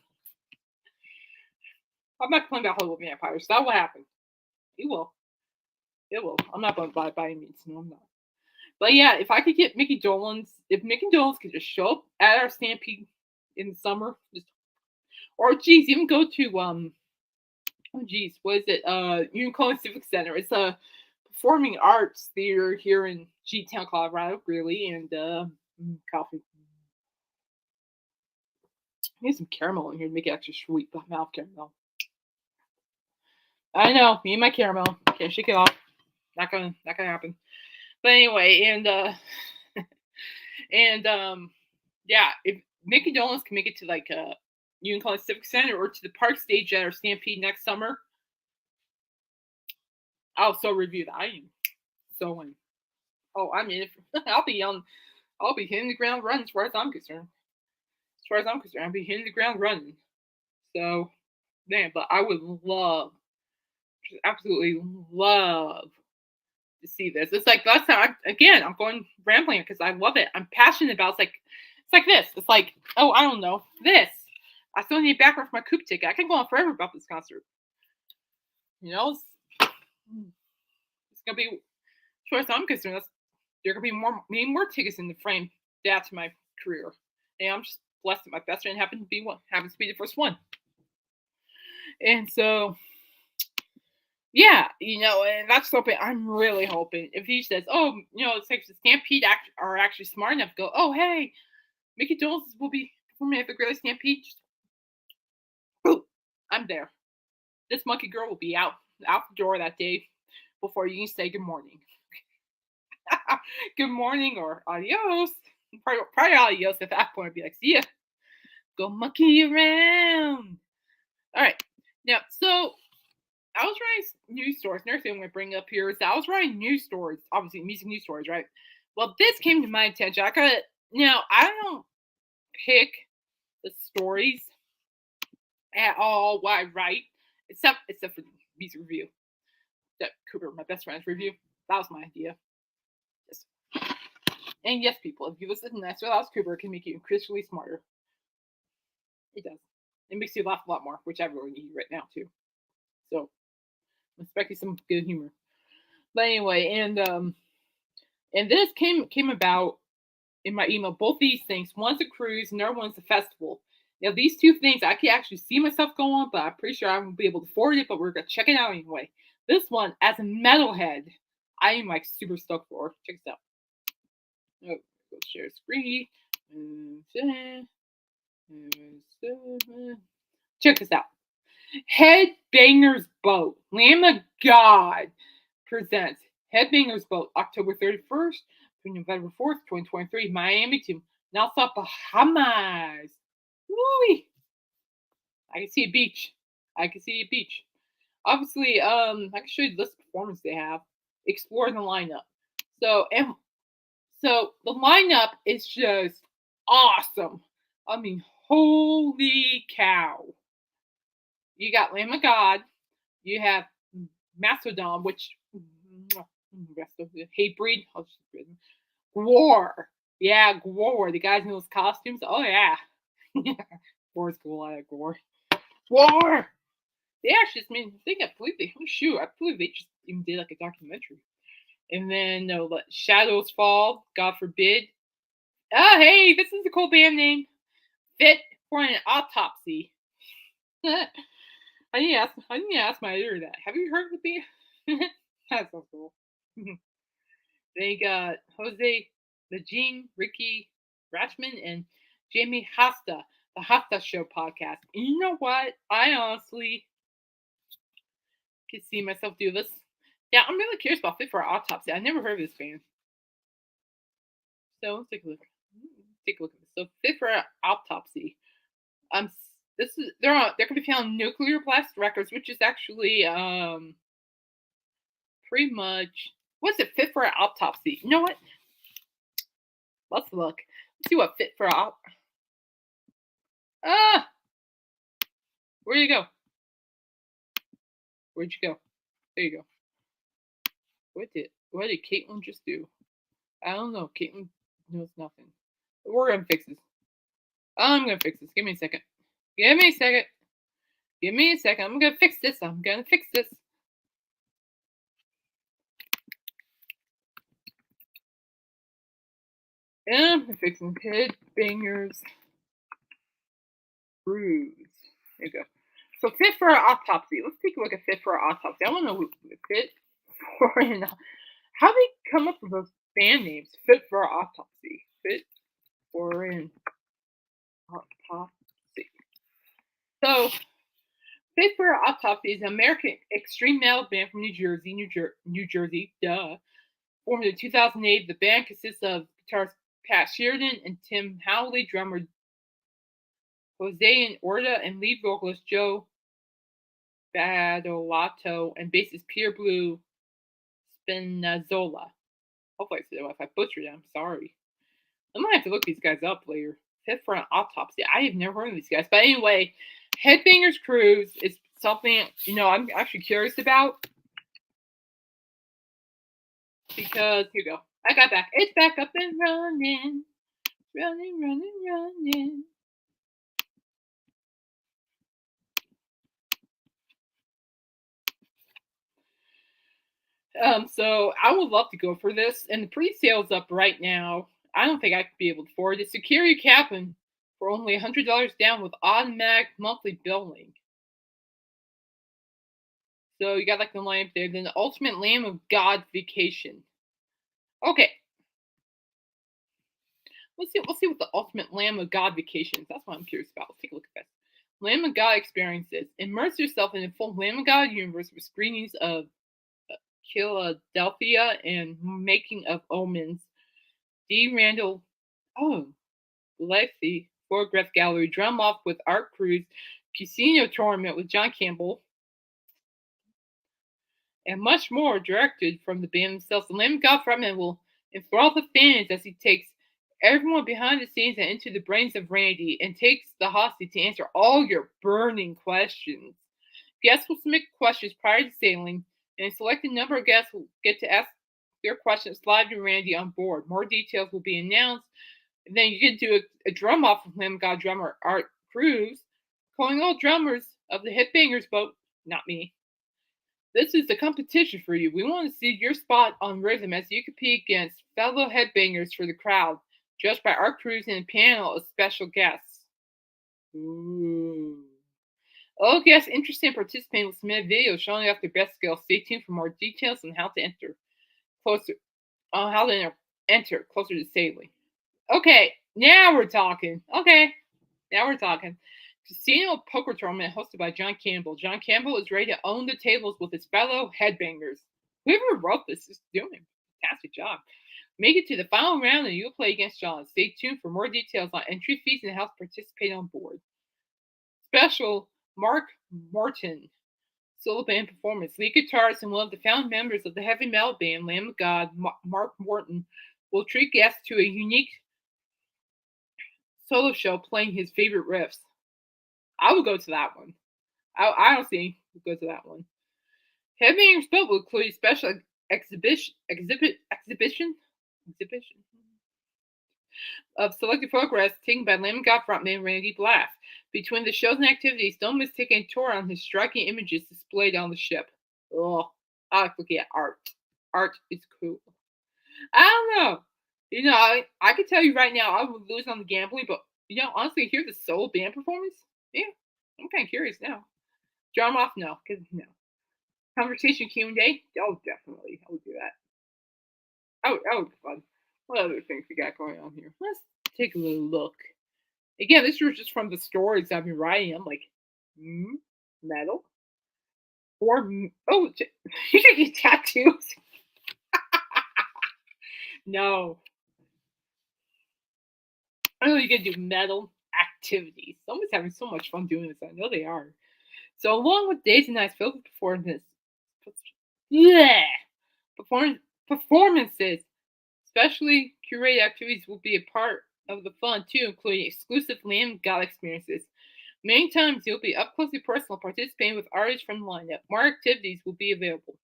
I'm not complaining about Hollywood Vampires. That will happen. It will. It will. I'm not going to buy it by any means. No, I'm not. But yeah, if I could get Mickey Dolenze, if Mickey Dolenze could just show up at our Stampede in the summer, or geez, even go to what is it? Union Civic Center. It's a performing arts theater here in G-Town, Colorado, really, and coffee. I need some caramel in here to make it extra sweet, but mouth caramel. I know, me and my caramel. Can't shake it off. Not gonna happen. But anyway, yeah, if Mickey Dolenze can make it to like Union Civic Center or to the park stage at our Stampede next summer, I'll so review that. I am so in. Oh, I mean, I'll be hitting the ground running as far as I'm concerned. I'll be hitting the ground running. So, man, but I would just absolutely love to see this. It's like last time, I'm going rambling because I love it. I'm passionate about it's like this. It's like, oh, I don't know, this. I still need a background for my Coop ticket. I can go on forever about this concert. It's gonna be, as far as I'm concerned, there are gonna be more tickets in the frame to add to my career. And I'm just blessed that my best friend happens to be the first one. And so, yeah, and that's something I'm really hoping. If he says, oh, it's like the Stampede are actually smart enough to go, oh, hey, Mickey Dolenze will be performing at the Greeley Stampede. Boom, I'm there. This monkey girl will be out the door that day before you can say good morning. Good morning or adios. Probably adios at that point. I'd be like, see ya. Go monkey around. All right. Now, so I was writing news stories. Another thing I'm going to bring up here is that I was writing news stories, obviously music news stories, right? Well, this came to my attention. I don't pick the stories at all what I write, except for the music review. That Cooper, my best friend's review. That was my idea. Yes. And yes, people, if you listen to Nice Without Cooper, it can make you increasingly smarter. It does. It makes you laugh a lot more, which I really need right now too. So I'm expecting some good humor. But anyway, and this came about in my email. Both these things. One's a cruise, and the other one's a festival. Now these two things I can actually see myself go on, but I'm pretty sure I won't be able to afford it. But we're gonna check it out anyway. This one, as a metalhead, I am like super stoked for. Check this out. Oh, go share screen. Check this out. Headbangers Boat. Lamb of God presents Headbangers Boat, October 31st through November 4th, 2023, Miami to Nassau, Bahamas. Woo! I can see a beach. I can see a beach. Obviously, I can show you the list of performances they have. Explore the lineup. So the lineup is just awesome. I mean, holy cow. You got Lamb of God. You have Mastodon, which Hatebreed. Gwar. Yeah, Gwar. The guys in those costumes. Oh yeah. Gwar's cool. I like Gwar. Gwar. They actually just made. I believe they just even did like a documentary. And then let Shadows Fall. God forbid. Oh hey, this is a cool band name. Fit for an Autopsy. I need to ask my editor that. Have you heard of the band? That's so cool. They got Jose Lejean, Ricky Ratchman, and Jamie Hasta, the Hasta Show podcast. And you know what? I honestly can see myself do this. Yeah, I'm really curious about Fit for an Autopsy. I never heard of this band. So let's take a look. Take a look at this. So Fit for an Autopsy. They're can be found on Nuclear Blast Records, which is actually pretty much what's it Fit for an Autopsy. You know what? Let's look. Let's see what Fit for an where'd you go? Where'd you go? There you go. What did Caitlin just do? I don't know. Caitlin knows nothing. We're gonna fix this. I'm gonna fix this. Give me a second. Give me a second. Give me a second. I'm gonna fix this. I'm gonna fix this. And I'm fixing Headbangers Cruise. There you go. So Fit for an Autopsy. Let's take a look at Fit for an Autopsy. I want to know who Fit for an. How do they come up with those band names? Fit for an Autopsy. Fit for an Autopsy. So Fit for an Autopsy is an American extreme metal band from New Jersey. Duh. Formed in 2008, the band consists of guitarist Pat Sheridan and Tim Howley, drummer Jose Orta, and lead vocalist Joe Badolato, and bassist Pierre Blue Spinazzola. Hopefully I said that. If I butchered it, I'm sorry. I might have to look these guys up later. Fit for an Autopsy. I have never heard of these guys. But anyway, Headbangers Cruise is something, I'm actually curious about. Because, here we go. I got back. It's back up and running. Running. So I would love to go for this, and the pre-sale's up right now. I don't think I could be able to afford it. Secure your cabin for only $100 down with automatic monthly billing. So you got like the lamp there. Then the Ultimate Lamb of God Vacation. Okay. Let's see what the Ultimate Lamb of God Vacation is. That's what I'm curious about. Let's take a look at this. Lamb of God experiences. Immerse yourself in the full Lamb of God universe with screenings of Philadelphia and Making of Omens. D. Randall Lexi Photograph Gallery. Drum off with Art Cruise. Casino Tournament with John Campbell. And much more directed from the band themselves. The Lamb of God frontman will enthrall the fans as he takes everyone behind the scenes and into the brains of Randy and takes the hostage to answer all your burning questions. Guests will submit questions prior to sailing, and a selected number of guests will get to ask their questions live to Randy on board. More details will be announced. And then you can do a drum off with him, God drummer Art Cruz, calling all drummers of the Headbangers boat, not me. This is a competition for you. We want to see your spot on rhythm as you compete against fellow headbangers for the crowd, judged by Art Cruz and a panel of special guests. Ooh. All guests interested in participating will submit a video showing off their best skills. Stay tuned for more details on how to enter closer closer to sailing. Okay, now we're talking. Now we're talking. Casino poker tournament hosted by John Campbell. John Campbell is ready to own the tables with his fellow headbangers. Whoever wrote this is doing a fantastic job. Make it to the final round and you'll play against John. Stay tuned for more details on entry fees and how to participate on board. Special Mark Martin solo band performance. Lead guitarist and one of the founding members of the heavy metal band Lamb of God, Mark Morton, will treat guests to a unique solo show playing his favorite riffs. I will go to that one. I honestly would go to that one. Headbangers Boat will include a special exhibition of selected photographs taken by Lamb of God frontman Randy Blaff. Between the shows and activities, don't miss taking a tour on his striking images displayed on the ship. Oh, I like looking at art. Art is cool. I don't know. I could tell you right now, I would lose on the gambling, but honestly, hear the solo band performance. Yeah, I'm kind of curious now. Drum off, no, because conversation Q&A. Oh, definitely, I would do that. That would be fun. What other things we got going on here? Let's take a little look. Again, this was just from the stories I've been writing. I'm like, metal, or you can get tattoos. No, I know you can do metal activities. Someone's having so much fun doing this. I know they are. So, along with days and nights filled with performances, specially curated activities will be a part of the fun too, including exclusive Lamb God experiences. Many times you'll be up close and personal participating with artists from the lineup. More activities will be available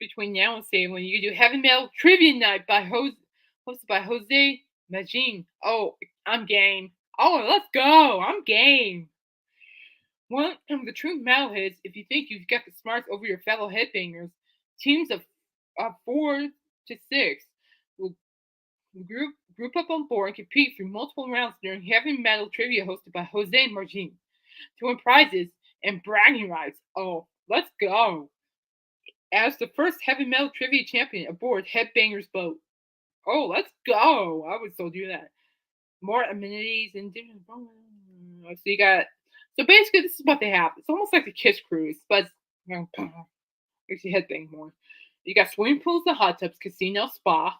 between now and sailing. You can do Heavy Metal Trivia Night hosted by Jose Magin. Oh, I'm game. Oh, let's go. I'm game. One of the true metalheads, if you think you've got the smarts over your fellow headbangers, teams of 4 to 6 will group up on board and compete through multiple rounds during heavy metal trivia hosted by Jose Martin to win prizes and bragging rights. Oh, let's go. As the first heavy metal trivia champion aboard Headbangers Boat. Oh, let's go. I would still do that. More amenities and different. So you got. So basically, this is what they have. It's almost like the Kiss Cruise, but makes you headbang more. You got swimming pools and hot tubs, casino, spa,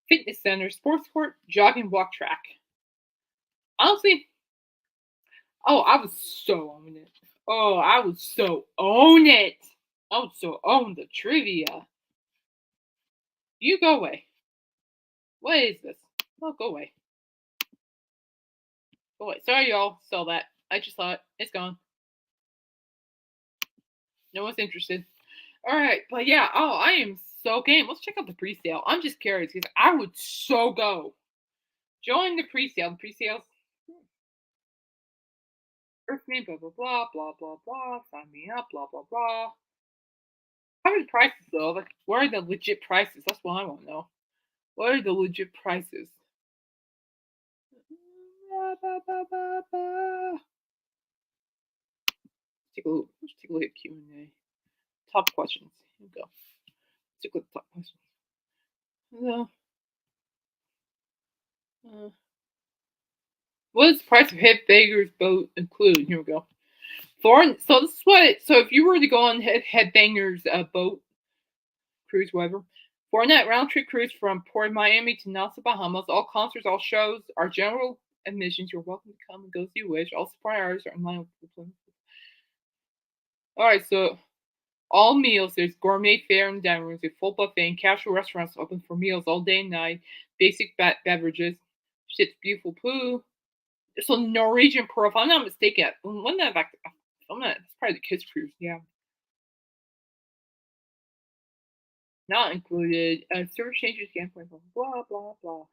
fitness center, sports court, jogging, walk track. Honestly, I would so own it. Oh, I would so own it. I would so own the trivia. You go away. What is this? Oh, go away. Go away. Sorry, y'all. Saw that. I just saw it. It's gone. No one's interested. All right, but yeah. Oh, I am so game. Let's check out the pre-sale. I'm just curious because I would so go. Join the pre-sale. The pre-sales. Earth name, blah blah blah blah blah blah. Sign me up. Blah blah blah. How are the prices though? Like, what are the legit prices? That's what I want to know. What are the legit prices? Let's take a look at Q&A. Top questions. Here we go. Let's take a look at the top questions. What does the price of Headbangers Boat include? Here we go. So this is what. So if you were to go on Headbangers Boat cruise, whatever, 4-night round trip cruise from Port Miami to Nassau, Bahamas. All concerts, all shows are general admissions. You're welcome to come and go as you wish. All support artists are in line with. All right, so All meals. There's gourmet fare and dining rooms, a full buffet, and casual restaurants open for meals all day and night. Basic beverages. Shit's beautiful poo. So Norwegian Pearl, if I'm not mistaken, when that back, I'm not. It's probably the kids cruise. Yeah, not included. Service changes, gambling, blah blah blah.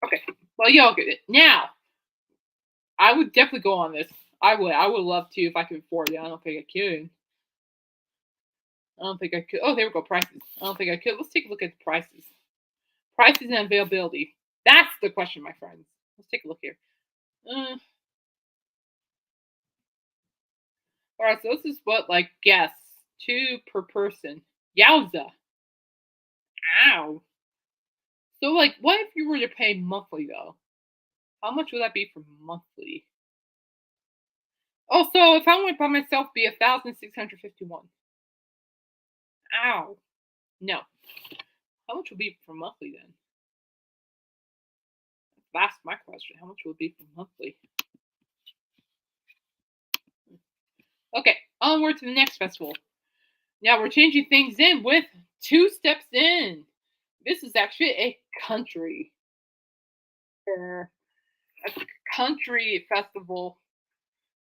Okay, well y'all get it now. I would definitely go on this. I would. I would love to if I could afford it. I don't think I could. I don't think I could. Oh, there we go. Prices. I don't think I could. Let's take a look at the prices. Prices and availability. That's the question, my friends. Let's take a look here. All right, so this is what like guests two per person. Yowza! Ow! So like, what if you were to pay monthly though? How much would that be for monthly? Oh, so if I went by myself, it'd be 1,651. Ow! No. How much would be for monthly then? That's my question. How much would it be for monthly? Okay, onward to the next festival. Now we're changing things in with Two Steps In. This is actually a country. A country festival.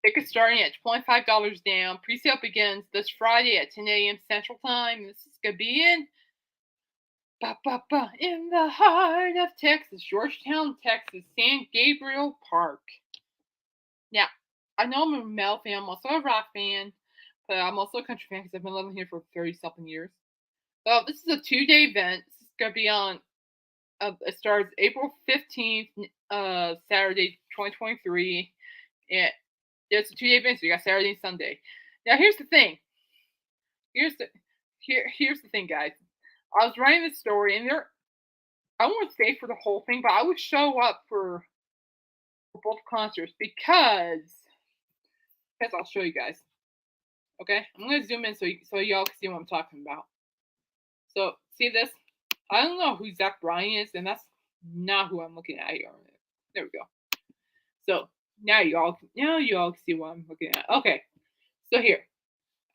Tickets starting at $25 down. Pre-sale begins this Friday at 10 a.m. Central Time. This is gonna be in the heart of Texas, Georgetown, Texas, San Gabriel Park. Now, I know I'm a metal fan. I'm also a rock fan, but I'm also a country fan because I've been living here for 30 something years. So this is a 2-day event. This is gonna be on. It starts April 15th, Saturday, 2023. And it's a 2-day event, so you got Saturday and Sunday. Now here's the thing. Here's the thing, guys. I was writing this story, and I won't stay for the whole thing, but I would show up for both concerts because I'll show you guys. Okay, I'm gonna zoom in so y'all can see what I'm talking about. So see this? I don't know who Zach Bryan is, and that's not who I'm looking at here. There we go. So now you all can see what I'm looking at. Okay, so here.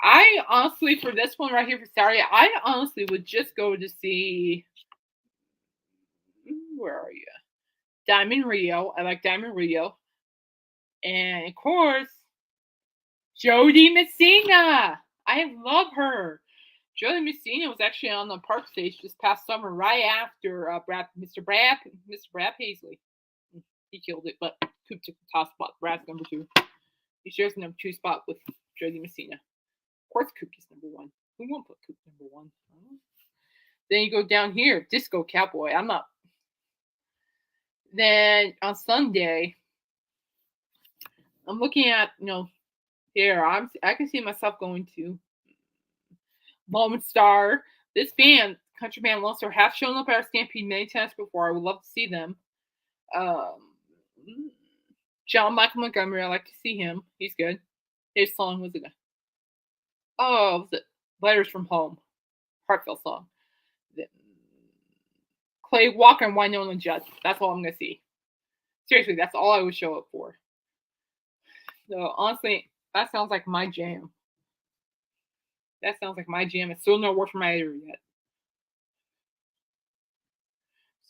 I honestly, for this one right here for Saturday, I honestly would just go to see. Where are you? Diamond Rio. I like Diamond Rio. And of course, Jody Messina. I love her. Jody Messina was actually on the park stage this past summer, right after Mr. Brad Paisley. He killed it, but Coop took the top spot. Brad's number 2. He shares the number 2 spot with Jody Messina. Of course, Coop is number 1. Who won't put Coop number 1? Then you go down here, Disco Cowboy. I'm not. Then on Sunday, I'm looking at here. I can see myself going to Moment Star. This band, country band Lone Star, have shown up at our Stampede many times before. I would love to see them. John Michael Montgomery, I like to see him. He's good. His song was it? Oh, was it Letters from Home? Heartfelt song. Clay Walker and Winona Judd. That's all I'm gonna see. Seriously, that's all I would show up for. So honestly, that sounds like my jam. That sounds like my jam. It's still no word from my editor yet.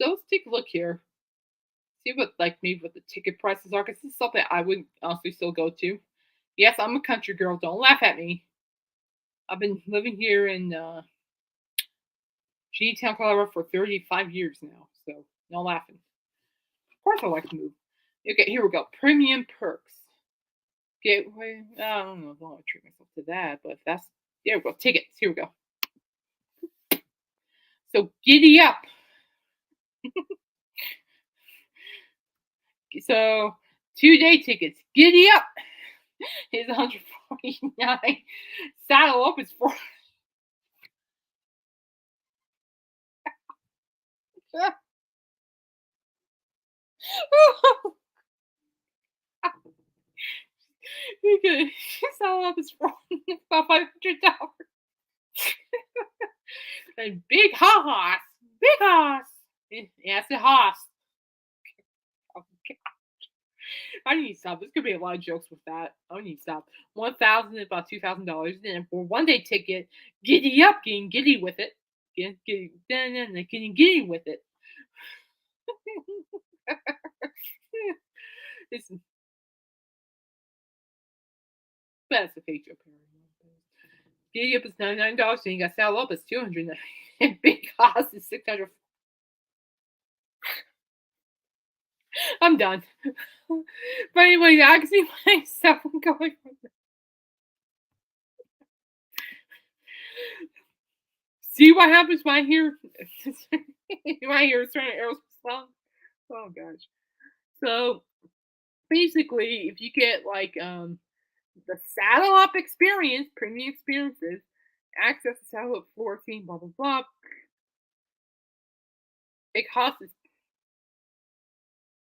So let's take a look here. See what maybe what the ticket prices are, because this is something I would honestly still go to. Yes, I'm a country girl. Don't laugh at me. I've been living here in G-Town, Colorado for 35 years now, so no laughing. Of course I like to move. Okay, here we go. Premium perks. Gateway. I don't know if I want to treat myself to that, but if that's there we go. Tickets. Here we go. So giddy up. So 2-day tickets. Giddy up is 149. Saddle up is 4. You could saddle up is about $500. And big hoss. Big hoss. Yeah, it's a hoss. Oh, I need to stop. There's gonna be a lot of jokes with that. I need to stop. 1,000 about $2,000. Then for one day ticket, giddy up, getting giddy with it. Getting giddy with it. It's that's a fake joke. Giddy up is $99, and you got saddle up is 200, and big cost is 600. I'm done. But anyway, I can see myself going. See what happens when I hear when I hear certain Aerosmith song. Oh gosh. So basically, if you get like the saddle up experience, premium experiences, access to saddle up floor scene, blah blah blah, it costs.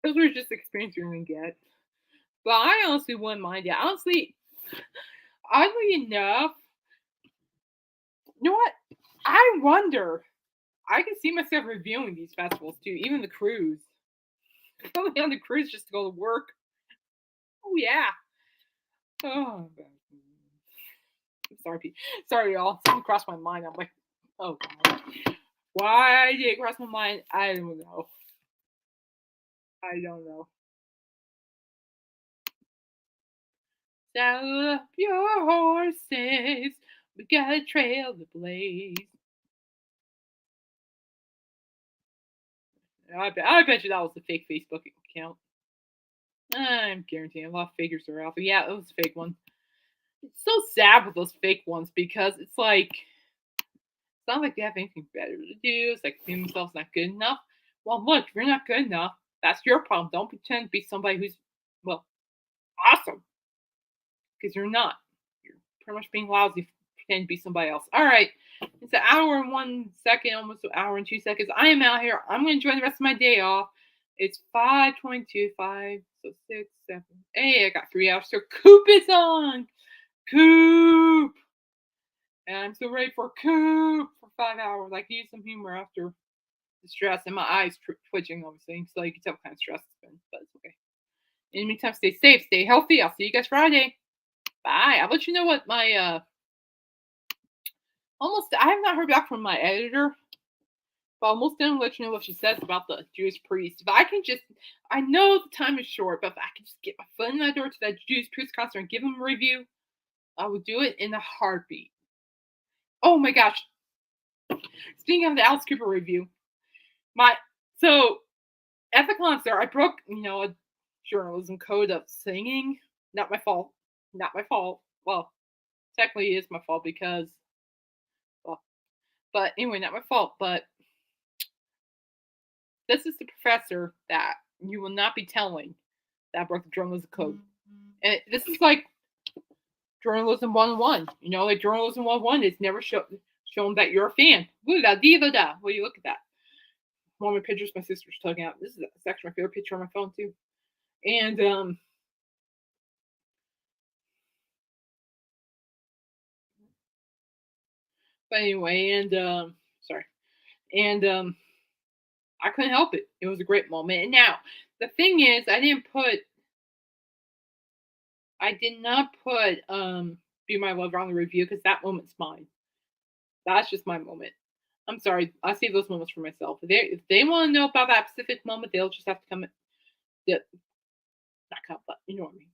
Those are just experiences you're gonna get. But I honestly wouldn't mind it. Honestly, oddly enough, you know what? I wonder. I can see myself reviewing these festivals too, even the cruise. Going on the cruise just to go to work. Oh yeah. Oh, God. Sorry, sorry, y'all. Something crossed my mind. I'm like, oh God. Why did it cross my mind? I don't know. I don't know. Saddle up your horses. We got a trail to blaze. I bet you that was a fake Facebook account. I'm guaranteeing a lot of fakers are out there. Yeah, it was a fake one. It's so sad with those fake ones because it's not like they have anything better to do. It's like feeling themselves not good enough. Well, look, if you're not good enough, that's your problem. Don't pretend to be somebody who's, well, awesome, because you're not. You're pretty much being lousy pretending to be somebody else. All right. It's an hour and 1 second, almost an hour and 2 seconds. I am out here. I'm going to enjoy the rest of my day off. It's 5:22, 5, so 6, 7. Hey, I got 3 hours. So Coop is on. Coop. And I'm so ready for Coop for 5 hours. I can use some humor after the stress and my eyes twitching, obviously. So you can tell what kind of stress it's been, but it's okay. In the meantime, stay safe, stay healthy. I'll see you guys Friday. Bye. I'll let you know what my I have not heard back from my editor, but almost done let you know what she says about the Jewish priest. If I can just, I know the time is short, but if I can just get my foot in the door to that Jewish priest concert and give him a review, I would do it in a heartbeat. Oh my gosh. Speaking of the Alice Cooper review, my so at the concert, I broke, a journalism code of singing. Not my fault. Not my fault. Well, technically it is my fault because, well, but anyway, not my fault. But this is the professor that you will not be telling that broke the journalism code. And this is like journalism 101. Like journalism 101 is never shown that you're a fan. What do you look at that? One of my pictures my sister's tugging out. This is actually my favorite picture on my phone too. And but anyway, and sorry. And I couldn't help it. It was a great moment. And now the thing is, I did not put Be My Lover on the review because that moment's mine. That's just my moment. I'm sorry. I save those moments for myself. If they want to know about that specific moment, they'll just have to come. Yeah, not come, but you know what I mean.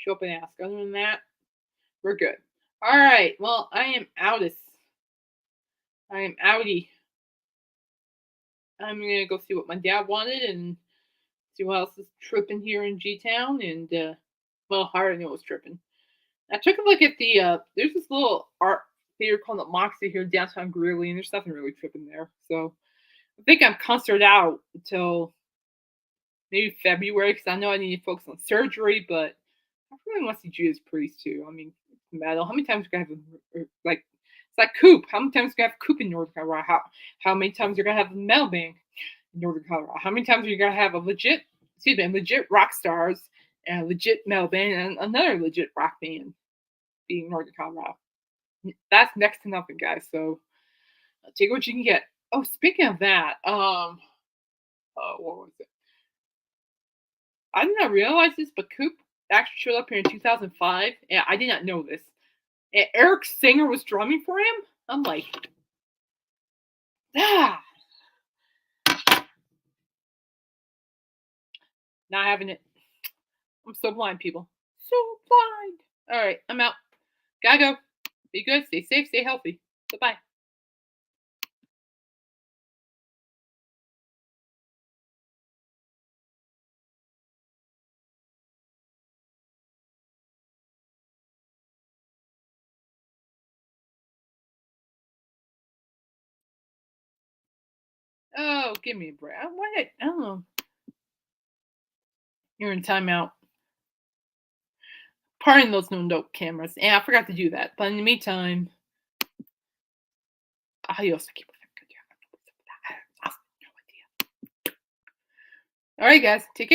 Show up and ask. Other than that, we're good. All right. Well, I am outis. I am outie. I'm gonna go see what my dad wanted and see what else is tripping here in G Town. And well, I already know what's tripping. I took a look at the there's this little art theater called the Moxie here in downtown Greeley, and there's nothing really tripping there. So I think I'm concert out until maybe February because I know I need to focus on surgery, but I really want to see Judas Priest too. I mean, metal. How many times are you gonna have like it's like Coop? How many times are you gonna have Coop in North Carolina? How many times are you gonna have a metal band in Northern Colorado? How many times are you gonna have a legit rock stars and a legit metal band and another legit rock band being Northern Colorado? That's next to nothing, guys. So take what you can get. Oh, speaking of that, what was it? I did not realize this, but Coop actually showed up here in 2005, and I did not know this. And Eric Singer was drumming for him. I'm like, ah, not having it. I'm so blind, people. So blind. All right, I'm out. Gotta go. Be good. Stay safe. Stay healthy. Bye bye. Oh, give me a break. What? Oh, you're in timeout. Pardon those no note cameras. And I forgot to do that. But in the meantime, adios. I keep no idea. All right, guys. Take care.